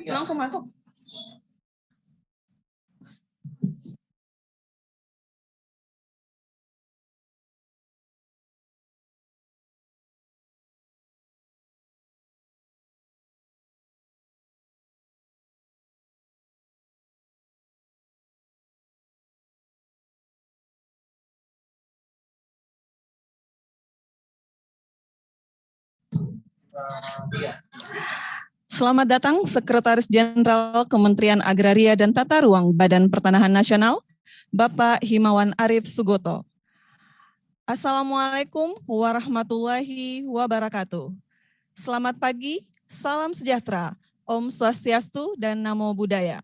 Langsung masuk. Selamat datang Sekretaris Jenderal Kementerian Agraria dan Tata Ruang Badan Pertanahan Nasional, Bapak Himawan Arif Sugoto. Assalamualaikum warahmatullahi wabarakatuh. Selamat pagi, salam sejahtera, Om Swastiastu dan Namo Buddhaya.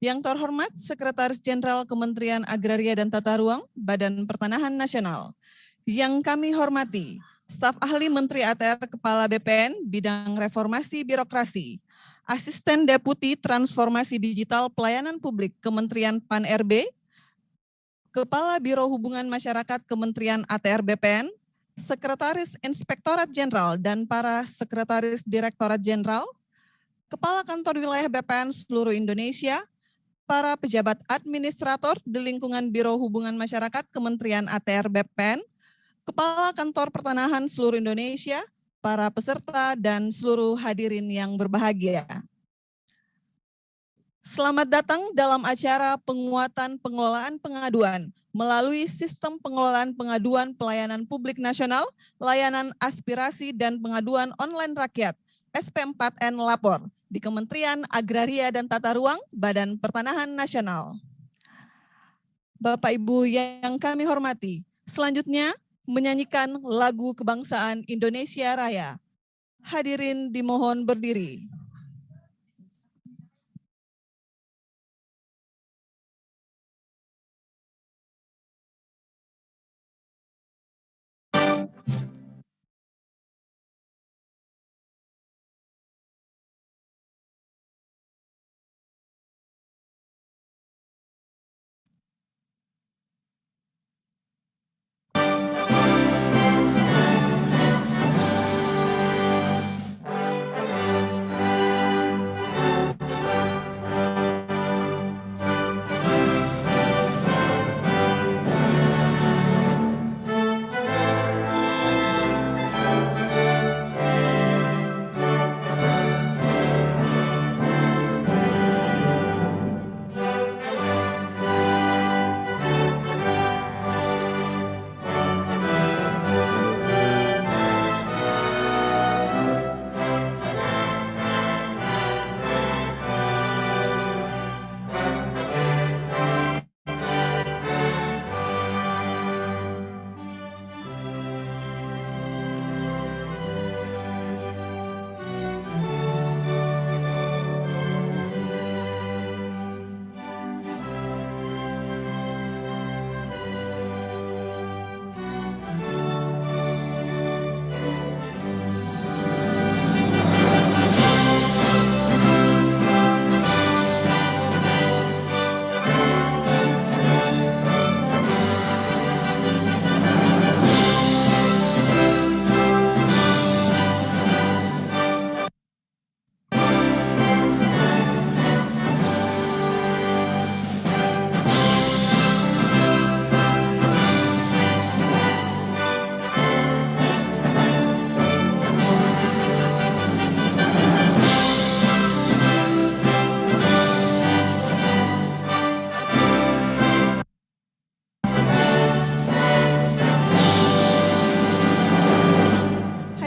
Yang terhormat Sekretaris Jenderal Kementerian Agraria dan Tata Ruang Badan Pertanahan Nasional. Yang kami hormati, Staf Ahli Menteri ATR Kepala BPN Bidang Reformasi Birokrasi, Asisten Deputi Transformasi Digital Pelayanan Publik Kementerian PAN-RB, Kepala Biro Hubungan Masyarakat Kementerian ATR BPN, Sekretaris Inspektorat Jenderal dan para Sekretaris Direktorat Jenderal, Kepala Kantor Wilayah BPN seluruh Indonesia, para pejabat administrator di lingkungan Biro Hubungan Masyarakat Kementerian ATR BPN, Kepala Kantor Pertanahan seluruh Indonesia, para peserta, dan seluruh hadirin yang berbahagia. Selamat datang dalam acara penguatan pengelolaan pengaduan melalui Sistem Pengelolaan Pengaduan Pelayanan Publik Nasional, Layanan Aspirasi dan Pengaduan Online Rakyat, SP4N Lapor, di Kementerian Agraria dan Tata Ruang, Badan Pertanahan Nasional. Bapak Ibu yang kami hormati, selanjutnya menyanyikan lagu kebangsaan Indonesia Raya. Hadirin dimohon berdiri.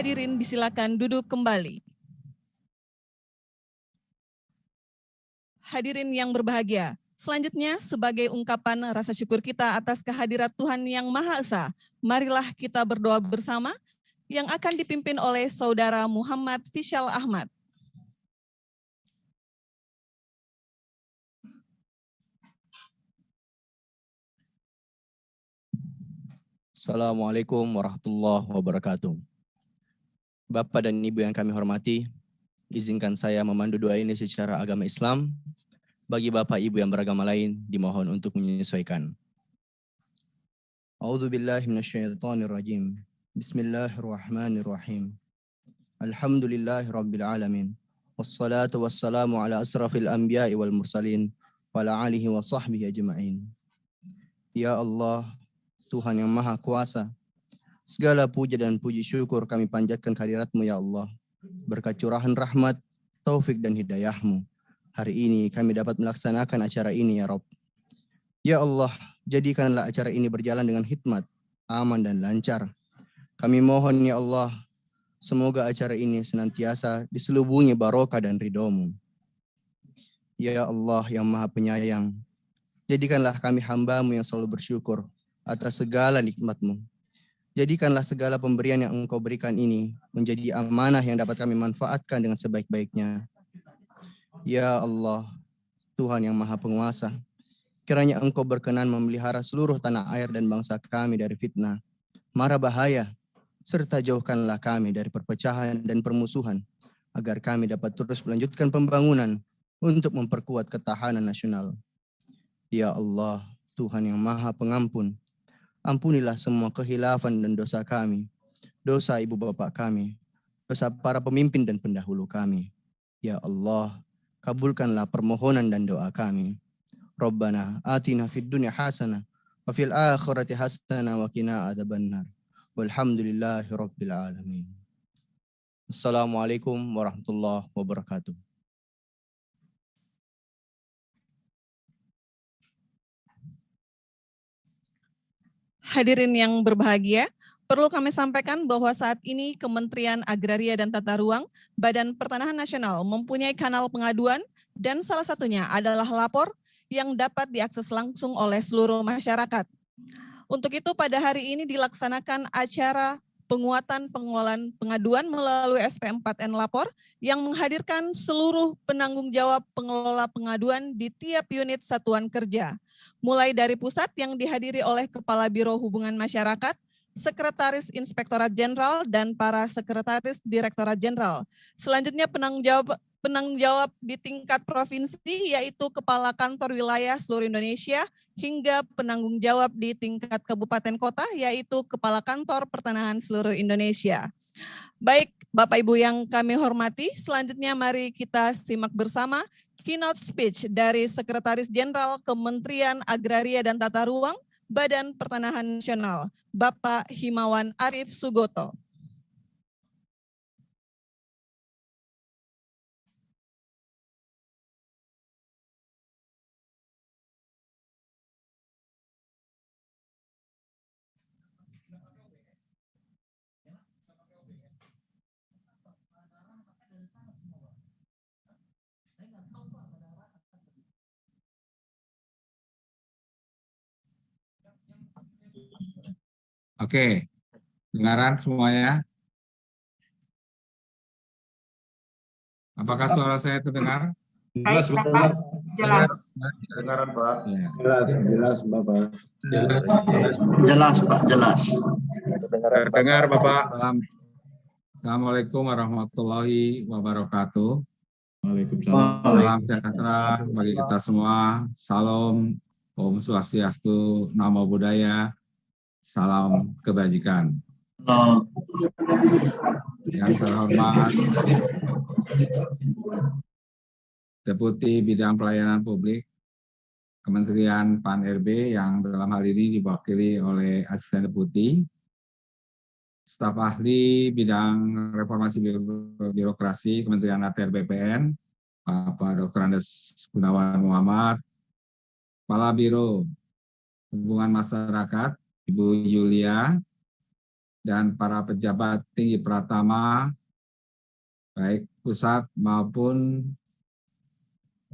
Hadirin disilakan duduk kembali. Hadirin yang berbahagia, selanjutnya sebagai ungkapan rasa syukur kita atas kehadirat Tuhan Yang Maha Esa, marilah kita berdoa bersama yang akan dipimpin oleh Saudara Muhammad Fishal Ahmad. Assalamualaikum warahmatullahi wabarakatuh. Bapak dan Ibu yang kami hormati, izinkan saya memandu doa ini secara agama Islam. Bagi Bapak Ibu yang beragama lain, dimohon untuk menyesuaikan. A'udzubillahi minasyaitonirrajim. Bismillahirrahmanirrahim. Alhamdulillahirabbil alamin. wassalatu wassalamu ala asrafil anbiya'i wal mursalin wa ala alihi wa sahbihi ajma'in. Ya Allah, Tuhan yang Maha Kuasa, segala puja dan puji syukur kami panjatkan kehadirat-Mu ya Allah. Berkat curahan rahmat, taufik dan hidayah-Mu, hari ini kami dapat melaksanakan acara ini ya Rabb. Ya Allah, jadikanlah acara ini berjalan dengan hikmat, aman dan lancar. Kami mohon ya Allah, semoga acara ini senantiasa diselubungi barokah dan ridho-Mu. Ya Allah yang Maha Penyayang, jadikanlah kami hamba-Mu yang selalu bersyukur atas segala nikmat-Mu. Jadikanlah segala pemberian yang Engkau berikan ini menjadi amanah yang dapat kami manfaatkan dengan sebaik-baiknya. Ya Allah, Tuhan yang Maha Penguasa, kiranya Engkau berkenan memelihara seluruh tanah air dan bangsa kami dari fitnah, mara bahaya, serta jauhkanlah kami dari perpecahan dan permusuhan, agar kami dapat terus melanjutkan pembangunan untuk memperkuat ketahanan nasional. Ya Allah, Tuhan yang Maha Pengampun, ampunilah semua khilafan dan dosa kami, dosa ibu bapak kami, dosa para pemimpin dan pendahulu kami. Ya Allah, kabulkanlah permohonan dan doa kami. Rabbana atina fid dunya hasanah wa fil akhirati hasanah wa qina adzabannar. Walhamdulillahi rabbil alamin. Assalamualaikum warahmatullahi wabarakatuh. Hadirin yang berbahagia, perlu kami sampaikan bahwa saat ini Kementerian Agraria dan Tata Ruang, Badan Pertanahan Nasional mempunyai kanal pengaduan dan salah satunya adalah lapor yang dapat diakses langsung oleh seluruh masyarakat. Untuk itu pada hari ini dilaksanakan acara penguatan pengelolaan pengaduan melalui SP4N Lapor yang menghadirkan seluruh penanggung jawab pengelola pengaduan di tiap unit satuan kerja. Mulai dari pusat yang dihadiri oleh Kepala Biro Hubungan Masyarakat, Sekretaris Inspektorat Jenderal, dan para Sekretaris Direktorat Jenderal. Selanjutnya penanggung jawab di tingkat provinsi yaitu Kepala Kantor Wilayah seluruh Indonesia hingga penanggung jawab di tingkat kabupaten kota yaitu Kepala Kantor Pertanahan seluruh Indonesia. Baik Bapak Ibu yang kami hormati, selanjutnya mari kita simak bersama keynote speech dari Sekretaris Jenderal Kementerian Agraria dan Tata Ruang Badan Pertanahan Nasional, Bapak Himawan Arif Sugoto. Oke, dengaran semuanya? Apakah suara saya terdengar? Jelas, Bapak. Jelas. Dengaran, Pak. Ya. Jelas, Bapak. Jelas, Pak. Jelas. Terdengar, Bapak. Assalamualaikum warahmatullahi wabarakatuh. Waalaikumsalam. Salam sejahtera bagi kita semua. Salam, Om Swastiastu, Namo Buddhaya. Salam kebajikan. Yang terhormat Deputi Bidang Pelayanan Publik Kementerian PAN-RB yang dalam hal ini diwakili oleh Asisten Deputi, Staf Ahli Bidang Reformasi Birokrasi Kementerian ATR BPN, Bapak Dr. Andes Gunawan Muhammad, Kepala Biro Hubungan Masyarakat, Ibu Yulia, dan para pejabat tinggi Pratama, baik pusat maupun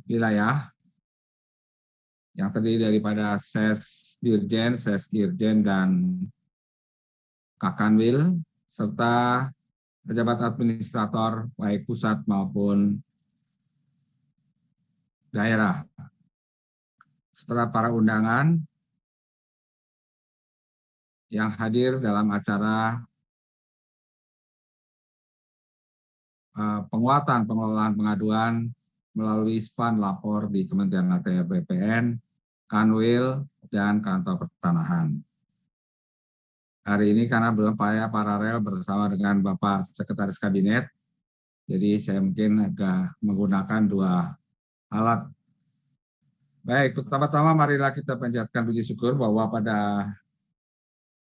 wilayah, yang terdiri daripada Sesdirjen, Sesdirjen, dan Kakanwil, serta pejabat administrator baik pusat maupun daerah. Setelah para undangan yang hadir dalam acara penguatan pengelolaan pengaduan melalui SPAN lapor di Kementerian ATR BPN, Kanwil, dan Kantor Pertanahan. Hari ini karena berupaya paralel bersama dengan Bapak Sekretaris Kabinet, Jadi saya mungkin agak menggunakan dua alat. Baik, pertama-tama marilah kita panjatkan puji syukur bahwa pada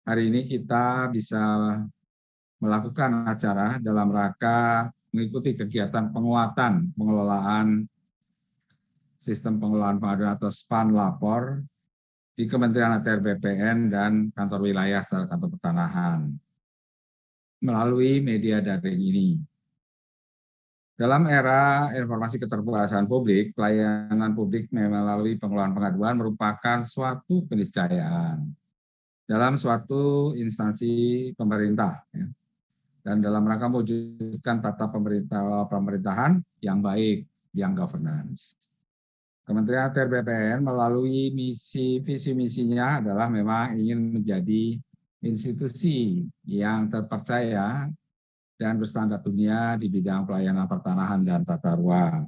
hari ini kita bisa melakukan acara dalam rangka mengikuti kegiatan penguatan pengelolaan sistem pengelolaan pengaduan atau SPAN lapor di Kementerian ATR BPN dan kantor wilayah serta kantor pertanahan melalui media daring ini. Dalam era informasi keterbukaan publik, pelayanan publik melalui pengelolaan pengaduan merupakan suatu keniscayaan dalam suatu instansi pemerintah, ya, dan dalam rangka mewujudkan tata pemerintahan yang baik, yang governance. Kementerian ATR BPN melalui visi misinya adalah memang ingin menjadi institusi yang terpercaya dan berstandar dunia di bidang pelayanan pertanahan dan tata ruang.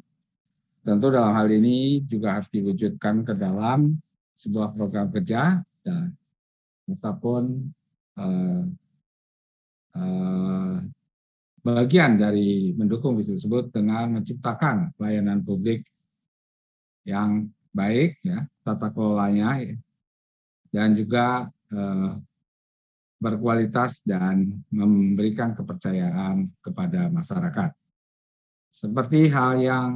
Tentu dalam hal ini juga harus diwujudkan ke dalam sebuah program kerja dan ataupun bagian dari mendukung visi tersebut dengan menciptakan pelayanan publik yang baik, ya, tata kelolanya, dan juga berkualitas dan memberikan kepercayaan kepada masyarakat. Seperti hal yang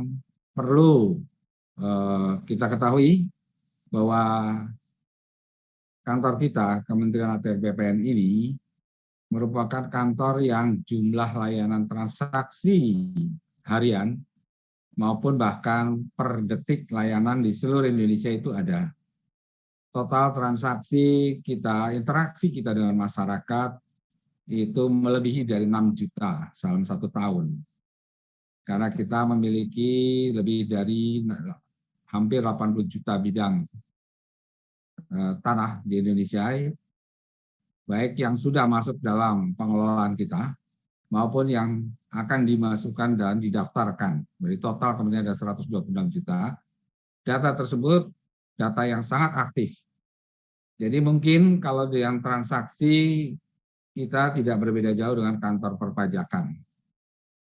perlu kita ketahui bahwa kantor kita, Kementerian ATR BPN ini, merupakan kantor yang jumlah layanan transaksi harian maupun bahkan per detik layanan di seluruh Indonesia itu ada. Total transaksi kita, interaksi kita dengan masyarakat itu melebihi dari 6 juta dalam 1 tahun. Karena kita memiliki lebih dari hampir 80 juta bidang tanah di Indonesia, baik yang sudah masuk dalam pengelolaan kita maupun yang akan dimasukkan dan didaftarkan. Dari total kemudian ada 126 juta. Data tersebut data yang sangat aktif. Jadi mungkin kalau yang transaksi kita tidak berbeda jauh dengan kantor perpajakan.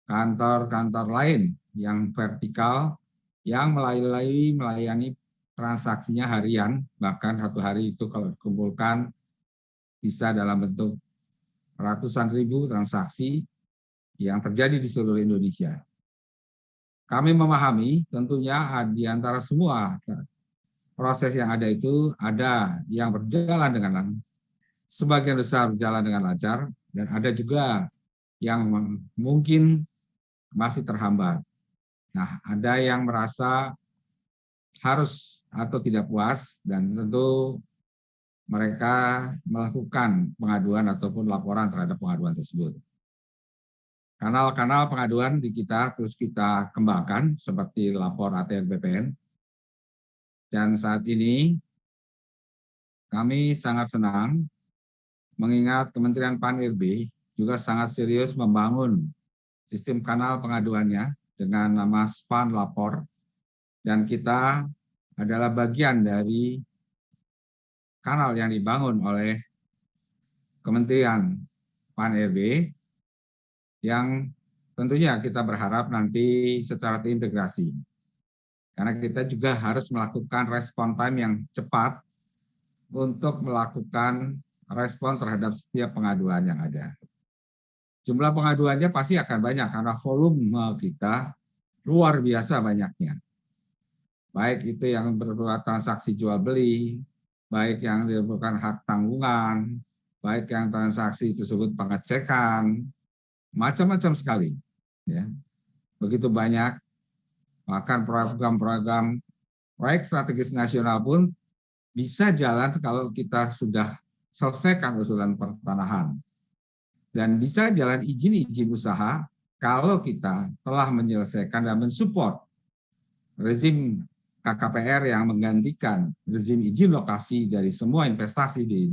Kantor-kantor lain yang vertikal yang melayani transaksinya harian, bahkan 1 hari itu kalau dikumpulkan bisa dalam bentuk ratusan ribu transaksi yang terjadi di seluruh Indonesia. Kami memahami tentunya di antara semua proses yang ada itu ada yang berjalan dengan sebagian besar berjalan dengan lancar dan ada juga yang mungkin masih terhambat. Nah, ada yang merasa harus atau tidak puas dan tentu mereka melakukan pengaduan ataupun laporan terhadap pengaduan tersebut. Kanal-kanal pengaduan di kita terus kita kembangkan seperti lapor ATR BPN. Dan saat ini kami sangat senang mengingat Kementerian PAN-RB juga sangat serius membangun sistem kanal pengaduannya dengan nama SPAN Lapor. Dan kita adalah bagian dari kanal yang dibangun oleh Kementerian PAN-RB yang tentunya kita berharap nanti secara terintegrasi. Karena kita juga harus melakukan respon time yang cepat untuk melakukan respon terhadap setiap pengaduan yang ada. Jumlah pengaduannya pasti akan banyak karena volume kita luar biasa banyaknya. Baik itu yang berupa transaksi jual beli, baik yang merupakan hak tanggungan, baik yang transaksi tersebut pengecekan, macam-macam sekali. Ya. Begitu banyak, bahkan program-program proyek strategis nasional pun bisa jalan kalau kita sudah selesaikan usulan pertanahan. Dan bisa jalan izin-izin usaha kalau kita telah menyelesaikan dan mensupport rezim KKPR yang menggantikan rezim izin lokasi dari semua investasi di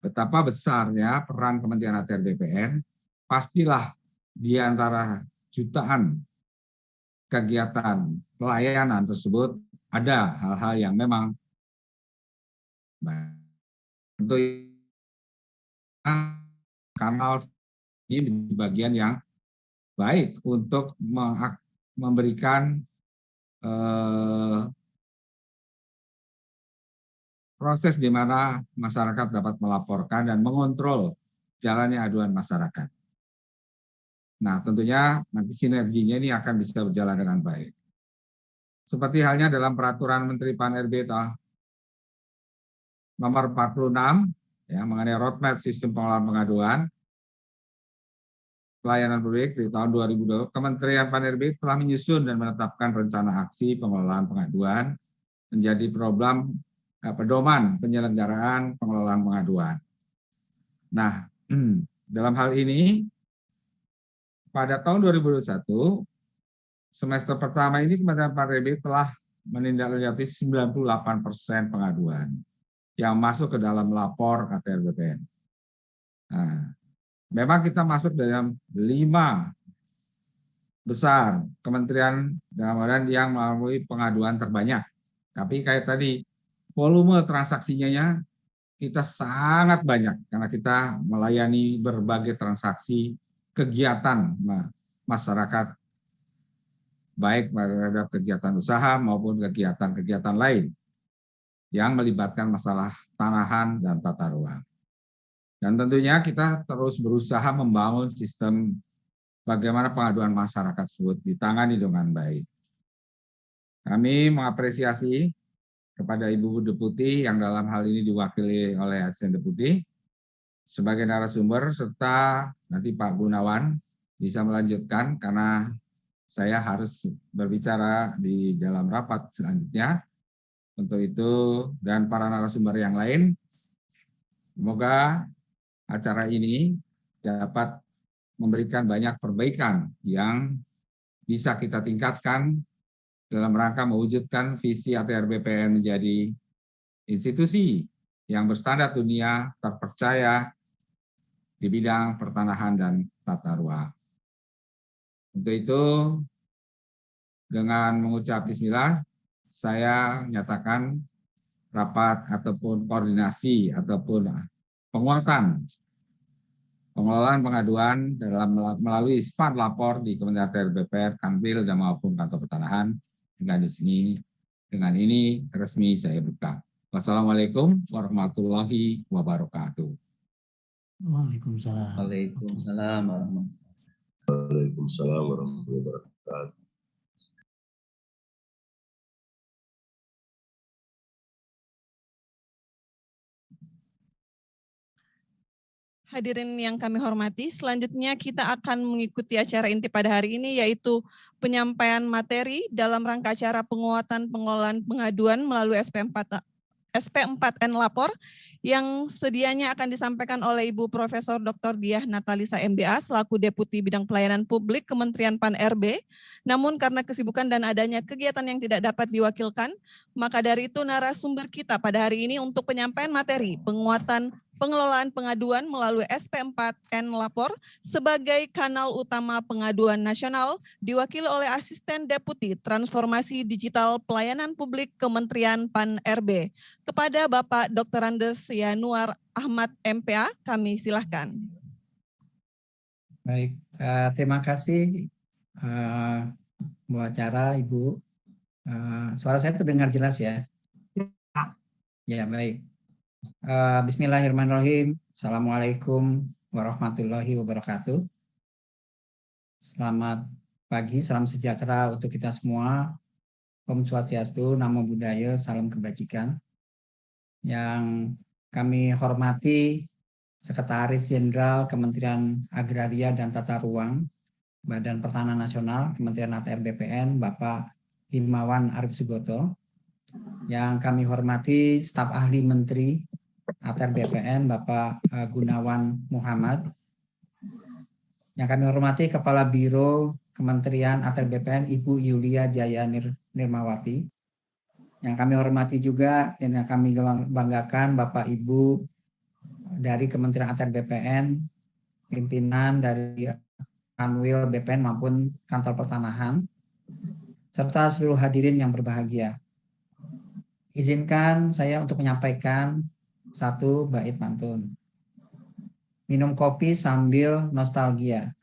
betapa besarnya peran Kementerian ATR BPN, pastilah di antara jutaan kegiatan pelayanan tersebut ada hal-hal yang memang tentu kanal ini di bagian yang baik untuk memberikan proses di mana masyarakat dapat melaporkan dan mengontrol jalannya aduan masyarakat. Nah, tentunya nanti sinerginya ini akan bisa berjalan dengan baik. Seperti halnya dalam peraturan Menteri Pan-RB nomor 46 ya, mengenai roadmap sistem pengelolaan pengaduan pelayanan publik di tahun 2020, Kementerian Pan-RB telah menyusun dan menetapkan rencana aksi pengelolaan pengaduan menjadi pedoman penyelenggaraan pengelolaan pengaduan. Nah, dalam hal ini pada tahun 2021 semester pertama ini Kementerian Pan-RB telah menindaklanjuti 98% pengaduan yang masuk ke dalam lapor ATR BPN. Nah, memang kita masuk dalam 5 besar kementerian yang melalui pengaduan terbanyak. Tapi kayak tadi, volume transaksinya kita sangat banyak karena kita melayani berbagai transaksi kegiatan masyarakat, baik terhadap kegiatan usaha maupun kegiatan-kegiatan lain yang melibatkan masalah tanahan dan tata ruang. Dan tentunya kita terus berusaha membangun sistem bagaimana pengaduan masyarakat tersebut ditangani dengan baik. Kami mengapresiasi kepada Ibu Deputi yang dalam hal ini diwakili oleh Asisten Deputi sebagai narasumber, serta nanti Pak Gunawan bisa melanjutkan karena saya harus berbicara di dalam rapat selanjutnya. Untuk itu dan para narasumber yang lain, semoga acara ini dapat memberikan banyak perbaikan yang bisa kita tingkatkan dalam rangka mewujudkan visi ATR BPN menjadi institusi yang berstandar dunia terpercaya di bidang pertanahan dan tata ruang. Untuk itu, dengan mengucap bismillah, saya nyatakan rapat ataupun koordinasi ataupun penguatan pengelolaan pengaduan dalam melalui SPAN lapor di Kementerian ATR BPN, Kanwil dan maupun Kantor Pertanahan dengan ini resmi saya buka. Wassalamualaikum warahmatullahi wabarakatuh. Waalaikumsalam. Waalaikumsalam warahmatullahi wabarakatuh. Hadirin yang kami hormati, selanjutnya kita akan mengikuti acara inti pada hari ini, yaitu penyampaian materi dalam rangka acara penguatan pengelolaan pengaduan melalui SP4N Lapor yang sedianya akan disampaikan oleh Ibu Profesor Dr. Diah Natalisa MBA selaku Deputi Bidang Pelayanan Publik Kementerian Pan-RB. Namun karena kesibukan dan adanya kegiatan yang tidak dapat diwakilkan, maka dari itu narasumber kita pada hari ini untuk penyampaian materi penguatan pengelolaan pengaduan melalui SP4N Lapor sebagai kanal utama pengaduan nasional diwakili oleh Asisten Deputi Transformasi Digital Pelayanan Publik Kementerian Pan-RB. Kepada Bapak Dr. Andes Yanuar Ahmad MPA, kami silahkan. Baik, terima kasih Bu acara, Ibu. Suara saya terdengar jelas ya? Ya, baik. Bismillahirrahmanirrahim. Assalamualaikum warahmatullahi wabarakatuh. Selamat pagi, salam sejahtera untuk kita semua. Om Swastiastu, Namo Buddhaya, salam kebajikan. Yang kami hormati Sekretaris Jenderal Kementerian Agraria dan Tata Ruang, Badan Pertanahan Nasional, Kementerian ATR BPN, Bapak Himawan Arif Sugoto. Yang kami hormati staf ahli Menteri ATR BPN, Bapak Gunawan Muhammad. Yang kami hormati Kepala Biro Kementerian ATR BPN, Ibu Yulia Jaya Nirmawati. Yang kami hormati juga dan yang kami banggakan Bapak Ibu dari Kementerian ATR BPN, pimpinan dari Kanwil BPN maupun Kantor Pertanahan, serta seluruh hadirin yang berbahagia. Izinkan saya untuk menyampaikan satu bait pantun. Minum kopi sambil nostalgia.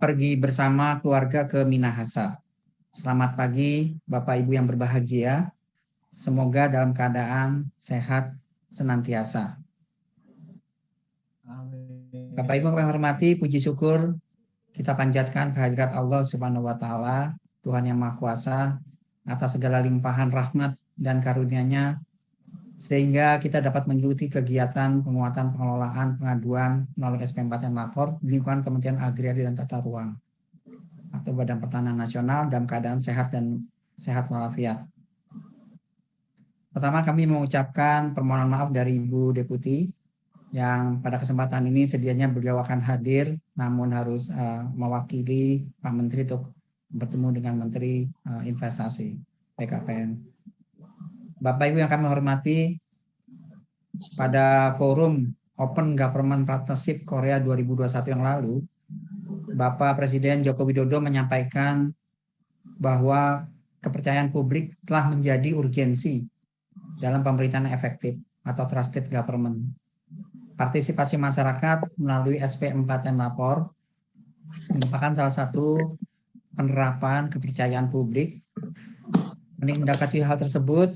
pergi bersama keluarga ke Minahasa. Selamat pagi Bapak Ibu yang berbahagia. Semoga dalam keadaan sehat senantiasa. Bapak Ibu yang kami hormati, puji syukur kita panjatkan kehadirat Allah Subhanahu wa taala, Tuhan yang Maha Kuasa, atas segala limpahan rahmat dan karunia-Nya sehingga kita dapat mengikuti kegiatan penguatan pengelolaan pengaduan melalui SP4 yang lapor di lingkungan Kementerian Agraria dan Tata Ruang atau Badan Pertanahan Nasional dalam keadaan sehat dan sehat walafiat. Pertama, kami mengucapkan permohonan maaf dari Ibu Deputi yang pada kesempatan ini sedianya beliau akan hadir namun harus mewakili Pak Menteri untuk bertemu dengan Menteri Investasi PKPN. Bapak Ibu yang kami hormati, pada forum Open Government Partnership Korea 2021 yang lalu, Bapak Presiden Joko Widodo menyampaikan bahwa kepercayaan publik telah menjadi urgensi dalam pemerintahan efektif atau trusted government. Partisipasi masyarakat melalui SP4 yang lapor merupakan salah satu penerapan kepercayaan publik. Menindaklanjuti hal tersebut,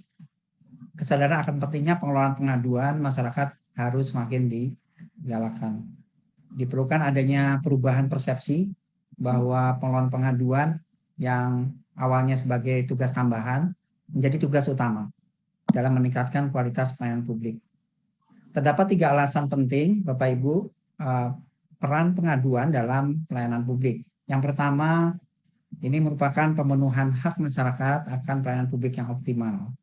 kesadaran akan pentingnya pengelolaan pengaduan masyarakat harus semakin digalakkan. Diperlukan adanya perubahan persepsi bahwa pengelolaan pengaduan yang awalnya sebagai tugas tambahan menjadi tugas utama dalam meningkatkan kualitas pelayanan publik. Terdapat 3 alasan penting, Bapak Ibu, peran pengaduan dalam pelayanan publik. Yang pertama, ini merupakan pemenuhan hak masyarakat akan pelayanan publik yang optimal.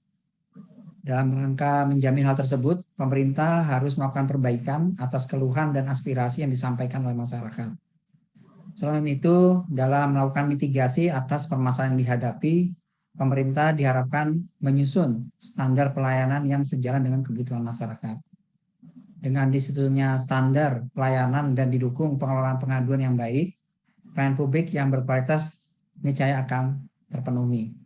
Dalam rangka menjamin hal tersebut, pemerintah harus melakukan perbaikan atas keluhan dan aspirasi yang disampaikan oleh masyarakat. Selain itu, dalam melakukan mitigasi atas permasalahan yang dihadapi, pemerintah diharapkan menyusun standar pelayanan yang sejalan dengan kebutuhan masyarakat. Dengan disusunnya standar pelayanan dan didukung pengelolaan pengaduan yang baik, pelayanan publik yang berkualitas niscaya akan terpenuhi.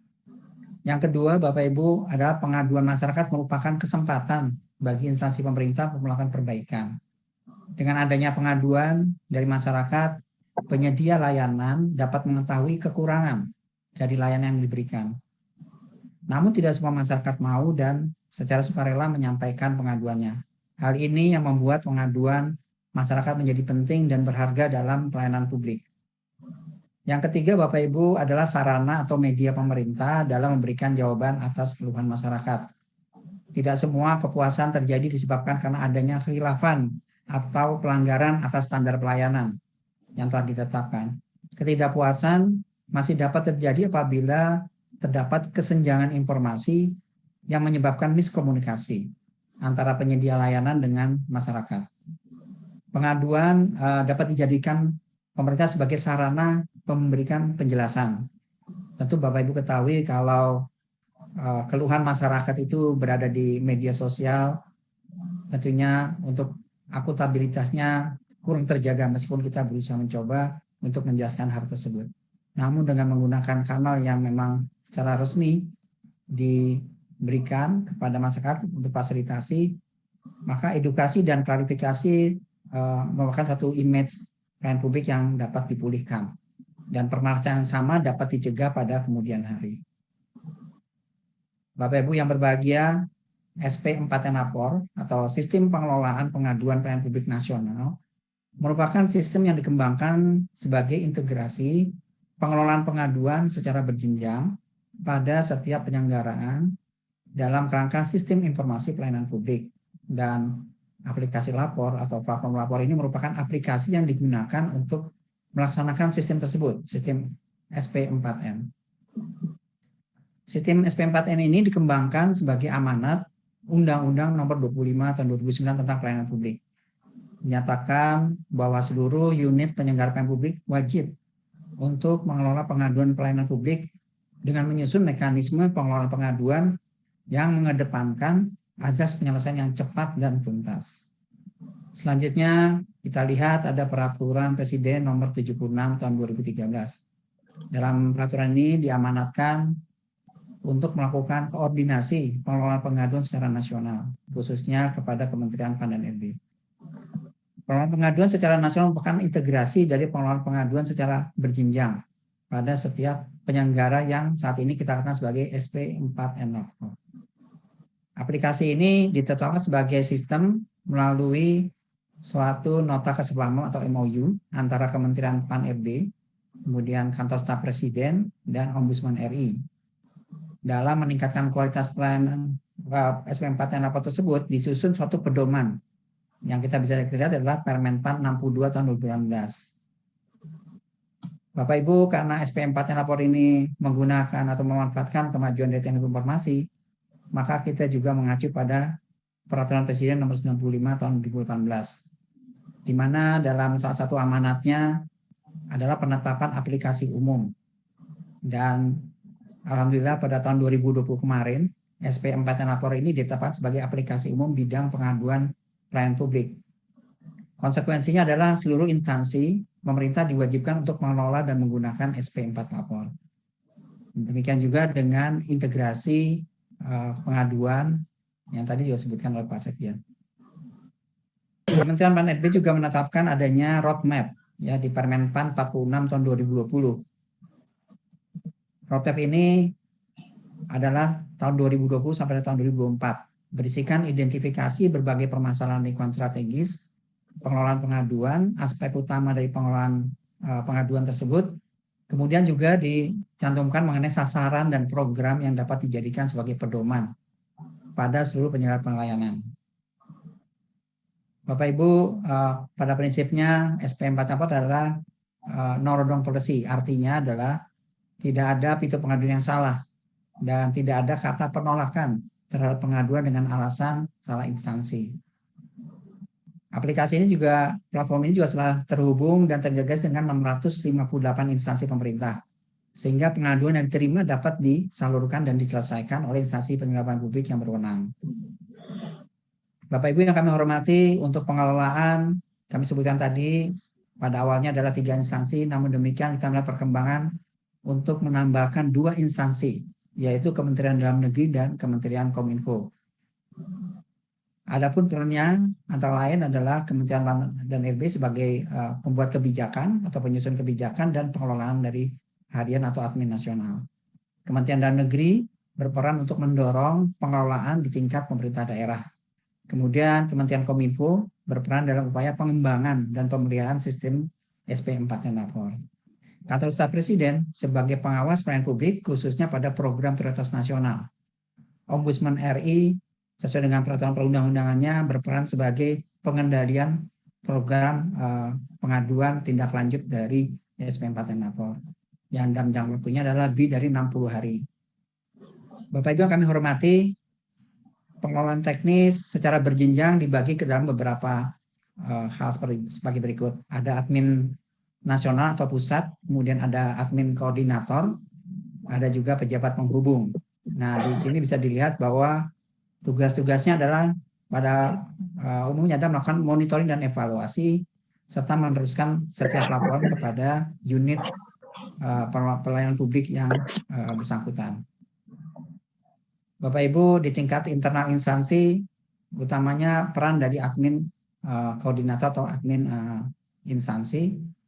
Yang kedua, Bapak Ibu, adalah pengaduan masyarakat merupakan kesempatan bagi instansi pemerintah untuk melakukan perbaikan. Dengan adanya pengaduan dari masyarakat, penyedia layanan dapat mengetahui kekurangan dari layanan yang diberikan. Namun tidak semua masyarakat mau dan secara sukarela menyampaikan pengaduannya. Hal ini yang membuat pengaduan masyarakat menjadi penting dan berharga dalam pelayanan publik. Yang ketiga, Bapak Ibu, adalah sarana atau media pemerintah dalam memberikan jawaban atas keluhan masyarakat. Tidak semua kepuasan terjadi disebabkan karena adanya khilafan atau pelanggaran atas standar pelayanan yang telah ditetapkan. Ketidakpuasan masih dapat terjadi apabila terdapat kesenjangan informasi yang menyebabkan miskomunikasi antara penyedia layanan dengan masyarakat. Pengaduan dapat dijadikan pemerintah sebagai sarana memberikan penjelasan. Tentu Bapak Ibu ketahui kalau keluhan masyarakat itu berada di media sosial, tentunya untuk akuntabilitasnya kurang terjaga meskipun kita berusaha mencoba untuk menjelaskan hal tersebut. Namun dengan menggunakan kanal yang memang secara resmi diberikan kepada masyarakat untuk fasilitasi, maka edukasi dan klarifikasi merupakan satu image pelayanan publik yang dapat dipulihkan. Dan permasalahan yang sama dapat dicegah pada kemudian hari. Bapak Ibu yang berbahagia, SP4 Enapor atau Sistem Pengelolaan Pengaduan Pelayanan Publik Nasional merupakan sistem yang dikembangkan sebagai integrasi pengelolaan pengaduan secara berjenjang pada setiap penyelenggaraan dalam kerangka sistem informasi pelayanan publik. Dan aplikasi lapor atau platform lapor ini merupakan aplikasi yang digunakan untuk melaksanakan sistem tersebut, sistem SP4N. Sistem SP4N ini dikembangkan sebagai amanat Undang-Undang Nomor 25 Tahun 2009 tentang Pelayanan Publik. Menyatakan bahwa seluruh unit penyelenggara pelayanan publik wajib untuk mengelola pengaduan pelayanan publik dengan menyusun mekanisme pengelolaan pengaduan yang mengedepankan azas penyelesaian yang cepat dan tuntas. Selanjutnya kita lihat ada peraturan Presiden nomor 76 tahun 2013. Dalam peraturan ini diamanatkan untuk melakukan koordinasi pengelolaan pengaduan secara nasional, khususnya kepada Kementerian PAN dan RB. Pengelolaan pengaduan secara nasional merupakan integrasi dari pengelolaan pengaduan secara berjenjang pada setiap penyelenggara yang saat ini kita kenal sebagai SP4N. Aplikasi ini ditetapkan sebagai sistem melalui suatu nota kesepahaman atau MOU antara Kementerian PAN-RB, kemudian Kantor Staf Presiden, dan Ombudsman RI. Dalam meningkatkan kualitas pelayanan SP4N tersebut disusun suatu pedoman yang kita bisa lihat adalah Permen PAN 62 tahun 2016. Bapak Ibu, karena SP4 lapor ini menggunakan atau memanfaatkan kemajuan dari teknologi informasi, maka kita juga mengacu pada Peraturan Presiden nomor 95 tahun 2018, di mana dalam salah satu amanatnya adalah penetapan aplikasi umum. Dan alhamdulillah pada tahun 2020 kemarin, SP4 lapor ini ditetapkan sebagai aplikasi umum bidang pengaduan pelayanan publik. Konsekuensinya adalah seluruh instansi pemerintah diwajibkan untuk mengelola dan menggunakan SP4 lapor. Demikian juga dengan integrasi pengaduan yang tadi juga disebutkan oleh Pak Sekjen. Kementerian PAN-RB juga menetapkan adanya roadmap ya di Permen PAN 46 tahun 2020. Roadmap ini adalah tahun 2020 sampai tahun 2024. Berisikan identifikasi berbagai permasalahan lingkungan strategis, pengelolaan pengaduan, aspek utama dari pengelolaan pengaduan tersebut, kemudian juga dicantumkan mengenai sasaran dan program yang dapat dijadikan sebagai pedoman pada seluruh penyelenggara pelayanan. Bapak Ibu, pada prinsipnya SP4 adalah no-wrong policy, artinya adalah tidak ada pintu pengaduan yang salah dan tidak ada kata penolakan terhadap pengaduan dengan alasan salah instansi. Aplikasi ini juga, platform ini juga telah terhubung dan terintegrasi dengan 658 instansi pemerintah, sehingga pengaduan yang diterima dapat disalurkan dan diselesaikan oleh instansi penyelenggaraan publik yang berwenang. Bapak Ibu yang kami hormati, untuk pengelolaan kami sebutkan tadi pada awalnya adalah 3 instansi, namun demikian kita melihat perkembangan untuk menambahkan 2 instansi, yaitu Kementerian Dalam Negeri dan Kementerian Kominfo. Adapun perannya antara lain adalah Kementerian PAN dan RB sebagai pembuat kebijakan atau penyusun kebijakan dan pengelolaan dari harian atau admin nasional. Kementerian Dalam Negeri berperan untuk mendorong pengelolaan di tingkat pemerintah daerah. Kemudian Kementerian Kominfo berperan dalam upaya pengembangan dan pemeliharaan sistem SP4 lapor. Kantor Staf Presiden sebagai pengawas pelayanan publik khususnya pada program prioritas nasional. Ombudsman RI sesuai dengan peraturan perundang-undangannya berperan sebagai pengendalian program pengaduan tindak lanjut dari SP4 lapor yang dalam jangka waktunya adalah lebih dari 60 hari. Bapak Ibu yang kami hormati, pengelolaan teknis secara berjenjang dibagi ke dalam beberapa hal sebagai berikut. Ada admin nasional atau pusat, kemudian ada admin koordinator, ada juga pejabat penghubung. Nah, di sini bisa dilihat bahwa tugas-tugasnya adalah pada umumnya ada melakukan monitoring dan evaluasi serta meneruskan setiap laporan kepada unit pelayanan publik yang bersangkutan. Bapak Ibu, di tingkat internal instansi utamanya peran dari admin koordinator atau admin instansi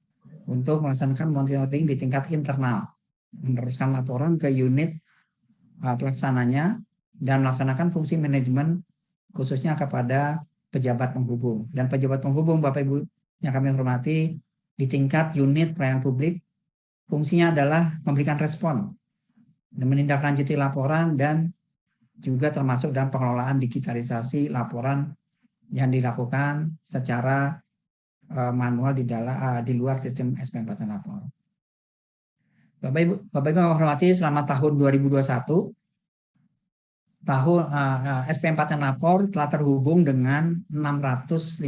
untuk melaksanakan monitoring di tingkat internal, meneruskan laporan ke unit pelaksananya dan melaksanakan fungsi manajemen khususnya kepada pejabat penghubung. Dan pejabat penghubung Bapak Ibu yang kami hormati di tingkat unit pelayanan publik fungsinya adalah memberikan respon dan menindaklanjuti laporan dan juga termasuk dalam pengelolaan digitalisasi laporan yang dilakukan secara manual di luar sistem SP4 lapor. Bapak Ibu yang hormati, selama tahun 2021 SP4 lapor telah terhubung dengan 658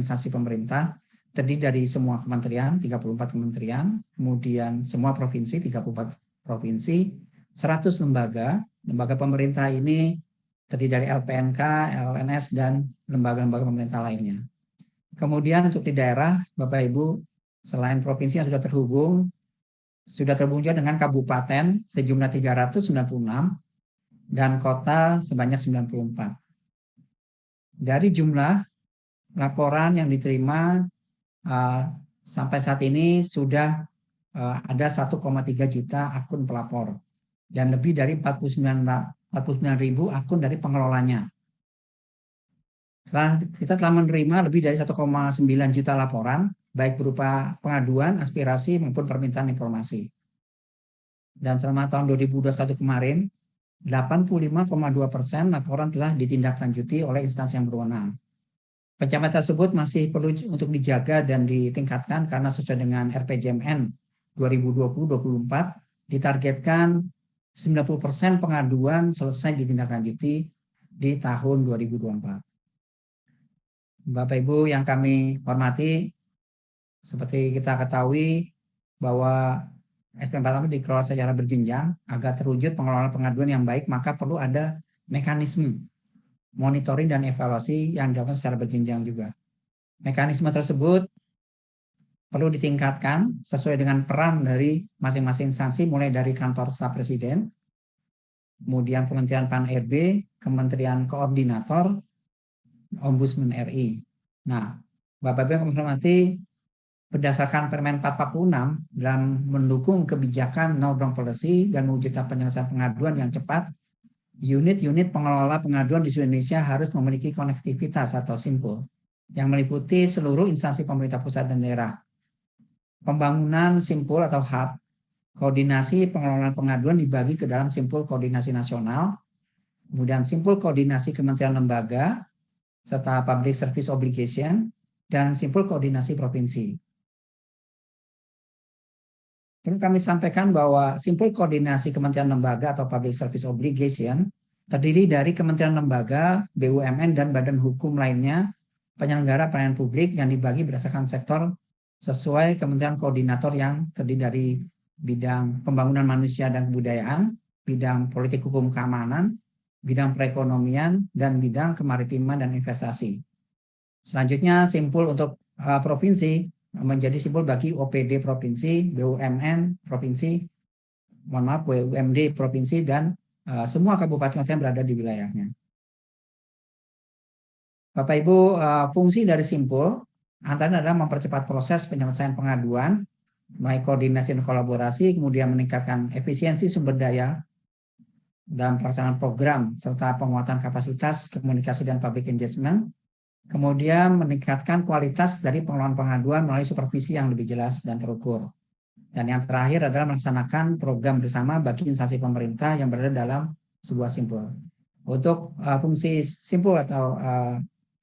instansi pemerintah terdiri dari semua kementerian, 34 kementerian, kemudian semua provinsi, 34 provinsi, 100 lembaga pemerintah ini terdiri dari LPNK, LNS, dan lembaga-lembaga pemerintah lainnya. Kemudian untuk di daerah, Bapak Ibu, selain provinsi yang sudah terhubung juga dengan kabupaten sejumlah 396 dan kota sebanyak 94. Dari jumlah laporan yang diterima sampai saat ini sudah ada 1,3 juta akun pelapor dan lebih dari 49.000 akun dari pengelolanya. Kita telah menerima lebih dari 1,9 juta laporan, baik berupa pengaduan, aspirasi, maupun permintaan informasi. Dan selama tahun 2021 kemarin, 85,2% laporan telah ditindaklanjuti oleh instansi yang berwenang. Pencapaian tersebut masih perlu untuk dijaga dan ditingkatkan karena sesuai dengan RPJMN 2020-2024 ditargetkan 90% pengaduan selesai ditindaklanjuti di tahun 2024. Bapak Ibu yang kami hormati, seperti kita ketahui bahwa SP4 dikelola secara berjenjang. Agar terwujud pengelolaan pengaduan yang baik, maka perlu ada mekanisme monitoring dan evaluasi yang dilakukan secara berjenjang juga. Mekanisme tersebut perlu ditingkatkan sesuai dengan peran dari masing-masing instansi, mulai dari kantor staf presiden, kemudian Kementerian PAN-RB, Kementerian Koordinator, Ombudsman RI. Nah, Bapak Ibu yang kami hormati, berdasarkan Permen 446 dalam mendukung kebijakan no-down policy dan mewujudkan penyelesaian pengaduan yang cepat, unit-unit pengelola pengaduan di seluruh Indonesia harus memiliki konektivitas atau simpul yang meliputi seluruh instansi pemerintah pusat dan daerah. Pembangunan simpul atau hub, koordinasi pengelolaan pengaduan dibagi ke dalam simpul koordinasi nasional, kemudian simpul koordinasi kementerian lembaga, serta public service obligation, dan simpul koordinasi provinsi. Perlu kami sampaikan bahwa simpul koordinasi kementerian lembaga atau public service obligation terdiri dari kementerian lembaga, BUMN, dan badan hukum lainnya penyelenggara pelayanan publik yang dibagi berdasarkan sektor sesuai kementerian koordinator yang terdiri dari bidang pembangunan manusia dan kebudayaan, bidang politik hukum keamanan, bidang perekonomian, dan bidang kemaritiman dan investasi. Selanjutnya simpul untuk provinsi menjadi simpul bagi OPD provinsi, BUMN provinsi, BUMD provinsi, dan semua kabupaten kota yang berada di wilayahnya. Bapak Ibu, fungsi dari simpul antara adalah mempercepat proses penyelesaian pengaduan, mulai koordinasi dan kolaborasi, kemudian meningkatkan efisiensi sumber daya dalam pelaksanaan program, serta penguatan kapasitas komunikasi dan public engagement, kemudian meningkatkan kualitas dari pengelolaan pengaduan melalui supervisi yang lebih jelas dan terukur. Dan yang terakhir adalah melaksanakan program bersama bagi instansi pemerintah yang berada dalam sebuah simpul. Untuk fungsi simpul atau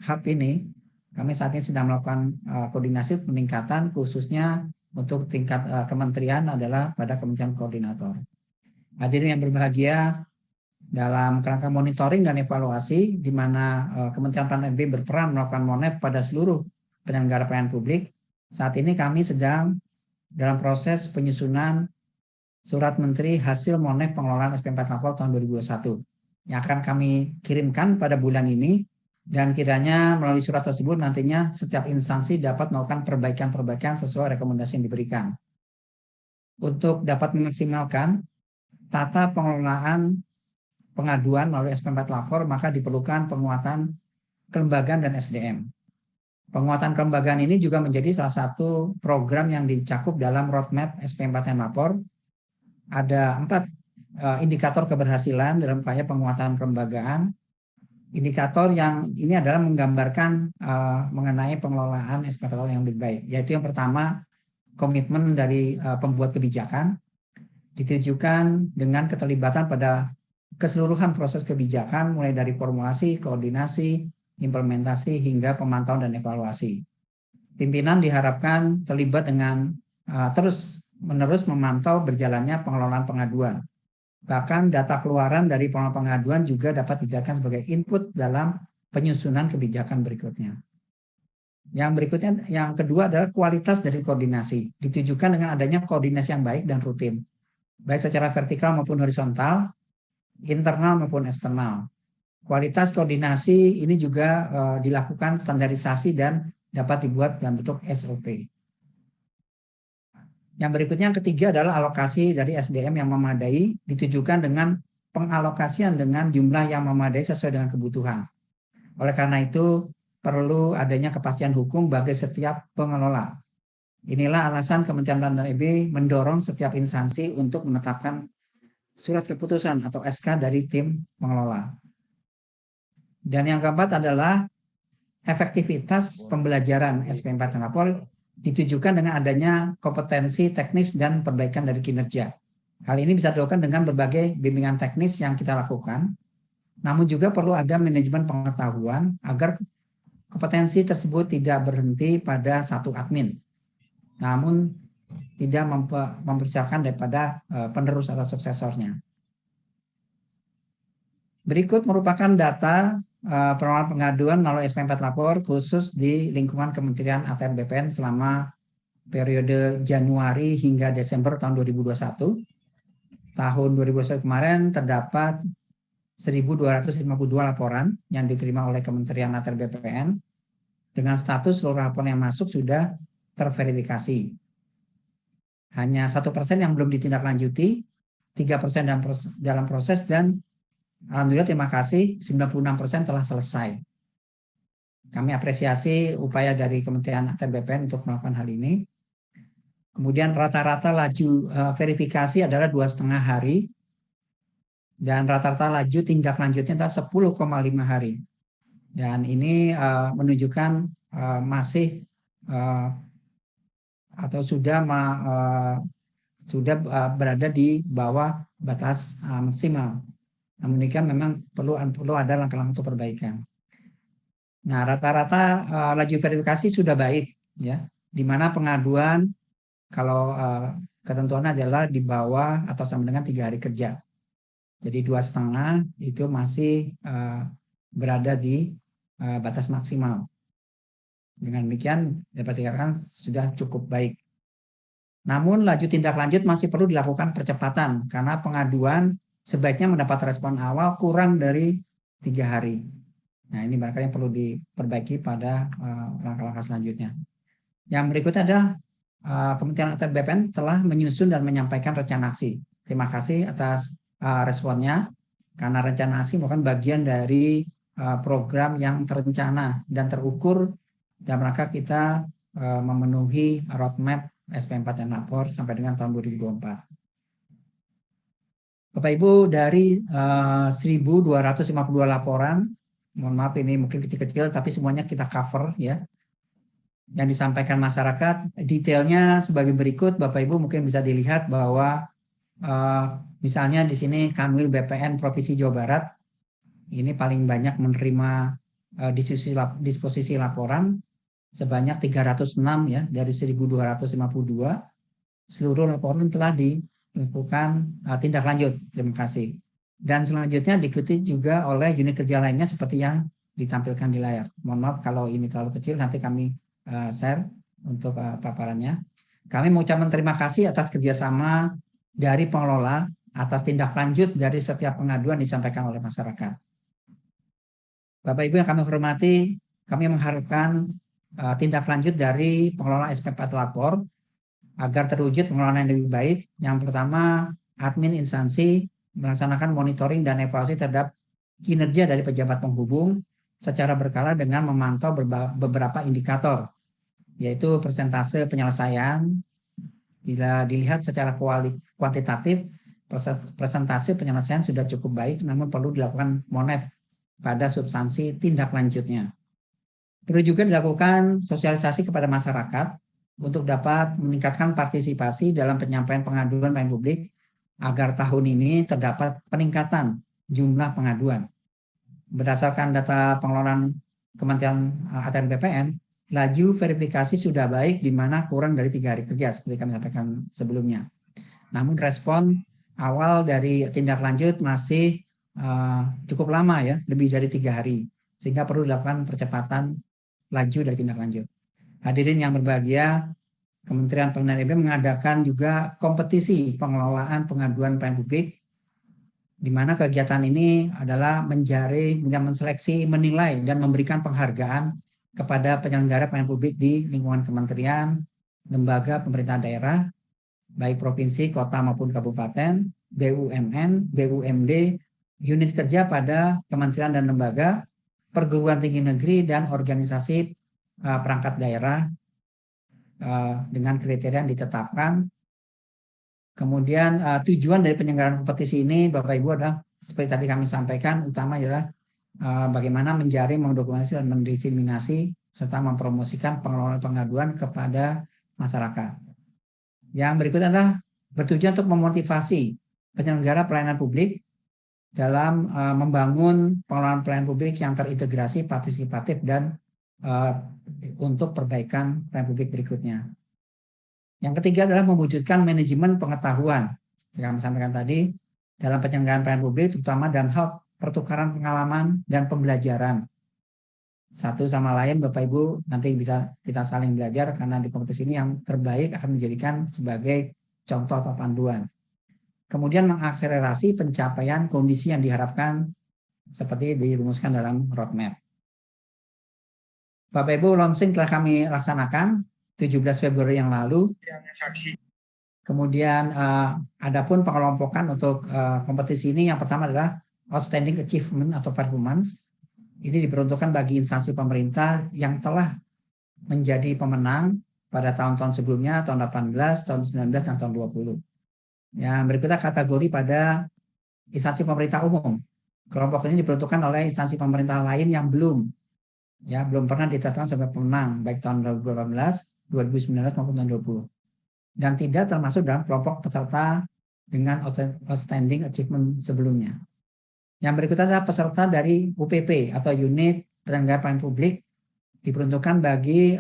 hub ini, kami saat ini sedang melakukan koordinasi peningkatan khususnya untuk tingkat kementerian adalah pada Kementerian Koordinator. Hadirin yang berbahagia, dalam kerangka monitoring dan evaluasi, di mana Kementerian PAN-RB berperan melakukan monef pada seluruh penyelenggara pelayanan publik, saat ini kami sedang dalam proses penyusunan surat menteri hasil monef pengelolaan SP4 Lapor tahun 2021 yang akan kami kirimkan pada bulan ini, dan kiranya melalui surat tersebut nantinya setiap instansi dapat melakukan perbaikan-perbaikan sesuai rekomendasi yang diberikan. Untuk dapat memaksimalkan tata pengelolaan pengaduan melalui SP4 Lapor, maka diperlukan penguatan kelembagaan dan SDM. Penguatan kelembagaan ini juga menjadi salah satu program yang dicakup dalam roadmap SP4 Lapor. Ada 4 indikator keberhasilan dalam upaya penguatan kelembagaan. Indikator yang ini adalah menggambarkan mengenai pengelolaan SP4 yang lebih baik, yaitu yang pertama, komitmen dari pembuat kebijakan ditujukan dengan keterlibatan pada keseluruhan proses kebijakan, mulai dari formulasi, koordinasi, implementasi, hingga pemantauan dan evaluasi. Pimpinan diharapkan terlibat dengan terus-menerus memantau berjalannya pengelolaan pengaduan. Bahkan data keluaran dari pengelolaan pengaduan juga dapat dijadikan sebagai input dalam penyusunan kebijakan berikutnya. Yang berikutnya, yang kedua adalah kualitas dari koordinasi. Ditujukan dengan adanya koordinasi yang baik dan rutin, baik secara vertikal maupun horizontal, internal maupun eksternal. Kualitas koordinasi ini juga dilakukan standarisasi dan dapat dibuat dalam bentuk SOP. Yang berikutnya, yang ketiga adalah alokasi dari SDM yang memadai, ditujukan dengan pengalokasian dengan jumlah yang memadai sesuai dengan kebutuhan. Oleh karena itu, perlu adanya kepastian hukum bagi setiap pengelola. Inilah alasan Kementerian PAN mendorong setiap instansi untuk menetapkan surat keputusan atau SK dari tim pengelola. Dan yang keempat adalah efektivitas pembelajaran SP4 Lapor ditujukan dengan adanya kompetensi teknis dan perbaikan dari kinerja. Hal ini bisa dilakukan dengan berbagai bimbingan teknis yang kita lakukan, namun juga perlu ada manajemen pengetahuan agar kompetensi tersebut tidak berhenti pada satu admin, namun tidak mempersiapkan daripada penerus atau suksesornya. Berikut merupakan data permohonan pengaduan melalui SP4 Lapor khusus di lingkungan Kementerian ATR BPN selama periode Januari hingga Desember tahun 2021. Tahun 2021 kemarin terdapat 1.252 laporan yang diterima oleh Kementerian ATR BPN dengan status seluruh laporan yang masuk sudah terverifikasi. Hanya 1% yang belum ditindaklanjuti, 3% dalam proses, dan alhamdulillah terima kasih 96% telah selesai. Kami apresiasi upaya dari Kementerian ATR BPN untuk melakukan hal ini. Kemudian rata-rata laju verifikasi adalah 2,5 hari. Dan rata-rata laju tindak lanjutnya adalah 10,5 hari. Dan ini menunjukkan masih atau sudah berada di bawah batas maksimal. Namun demikian memang perlu ada langkah-langkah untuk perbaikan. Nah, rata-rata laju verifikasi sudah baik, ya. Di mana pengaduan kalau ketentuannya adalah di bawah atau sama dengan 3 hari kerja. Jadi 2,5 itu masih berada di batas maksimal. Dengan demikian dapat dikatakan sudah cukup baik. Namun laju tindak lanjut masih perlu dilakukan percepatan karena pengaduan sebaiknya mendapat respon awal kurang dari 3 hari. Nah, ini barangkali yang perlu diperbaiki pada langkah-langkah selanjutnya. Yang berikutnya adalah Kementerian ATR BPN telah menyusun dan menyampaikan rencana aksi. Terima kasih atas responnya, karena rencana aksi merupakan bagian dari program yang terencana dan terukur dalam rangka kita memenuhi roadmap SP4 dan Lapor sampai dengan tahun 2024. Bapak Ibu, dari 1.252 laporan, mohon maaf ini mungkin kecil-kecil tapi semuanya kita cover, ya, yang disampaikan masyarakat. Detailnya sebagai berikut, Bapak Ibu mungkin bisa dilihat bahwa misalnya di sini Kanwil BPN Provinsi Jawa Barat ini paling banyak menerima disposisi laporan sebanyak 306, ya, dari 1.252. Seluruh laporan telah dilakukan tindak lanjut. Terima kasih. Dan selanjutnya diikuti juga oleh unit kerja lainnya seperti yang ditampilkan di layar. Mohon maaf kalau ini terlalu kecil, nanti kami share untuk paparannya. Kami mengucapkan terima kasih atas kerjasama dari pengelola atas tindak lanjut dari setiap pengaduan disampaikan oleh masyarakat. Bapak Ibu yang kami hormati, kami mengharapkan tindak lanjut dari pengelola SP4 Lapor agar terwujud pengelolaan yang lebih baik. Yang pertama, admin instansi melaksanakan monitoring dan evaluasi terhadap kinerja dari pejabat penghubung secara berkala dengan memantau beberapa indikator, yaitu persentase penyelesaian. Bila dilihat secara kuantitatif, persentase penyelesaian sudah cukup baik, namun perlu dilakukan monef pada substansi tindak lanjutnya. Perlu juga dilakukan sosialisasi kepada masyarakat untuk dapat meningkatkan partisipasi dalam penyampaian pengaduan pelayanan publik agar tahun ini terdapat peningkatan jumlah pengaduan. Berdasarkan data pengelolaan Kementerian ATR BPN, laju verifikasi sudah baik di mana kurang dari 3 hari kerja seperti kami sampaikan sebelumnya. Namun respon awal dari tindak lanjut masih cukup lama, ya, lebih dari 3 hari, sehingga perlu dilakukan percepatan laju dari tindak lanjut. Hadirin yang berbahagia, Kementerian PAN mengadakan juga kompetisi pengelolaan pengaduan pelayanan publik, di mana kegiatan ini adalah menjaring, menseleksi, menilai, dan memberikan penghargaan kepada penyelenggara pelayanan publik di lingkungan kementerian, lembaga pemerintahan daerah, baik provinsi, kota maupun kabupaten, BUMN, BUMD, unit kerja pada kementerian dan lembaga, perguruan tinggi negeri dan organisasi perangkat daerah dengan kriteria yang ditetapkan. Kemudian tujuan dari penyelenggaraan kompetisi ini Bapak Ibu adalah seperti tadi kami sampaikan, utama adalah bagaimana menjaring, mendokumentasi, dan mendiseminasi serta mempromosikan pengelolaan pengaduan kepada masyarakat. Yang berikut adalah bertujuan untuk memotivasi penyelenggara pelayanan publik dalam membangun pengelolaan pelayanan publik yang terintegrasi, partisipatif, dan untuk perbaikan pelayanan publik berikutnya. Yang ketiga adalah mewujudkan manajemen pengetahuan. Yang kami sampaikan tadi, dalam penyelenggaraan pelayanan publik, terutama dalam hal pertukaran pengalaman dan pembelajaran. Satu sama lain, Bapak Ibu, nanti bisa kita saling belajar, karena di kompetisi ini yang terbaik akan menjadikan sebagai contoh atau panduan. Kemudian mengakselerasi pencapaian kondisi yang diharapkan seperti dirumuskan dalam roadmap. Bapak Ibu, launching telah kami laksanakan 17 Februari yang lalu. Kemudian adapun pengelompokan untuk kompetisi ini, yang pertama adalah outstanding achievement atau performance. Ini diperuntukkan bagi instansi pemerintah yang telah menjadi pemenang pada tahun-tahun sebelumnya, tahun 18, tahun 19, dan tahun 20. Yang berikutnya kategori pada instansi pemerintah umum. Kelompok ini diperuntukkan oleh instansi pemerintah lain yang belum pernah ditetapkan sebagai pemenang, baik tahun 2018, 2019 maupun tahun 2020. Dan tidak termasuk dalam kelompok peserta dengan outstanding achievement sebelumnya. Yang berikutnya adalah peserta dari UPP atau Unit Penyelenggara Pelayanan Publik, diperuntukkan bagi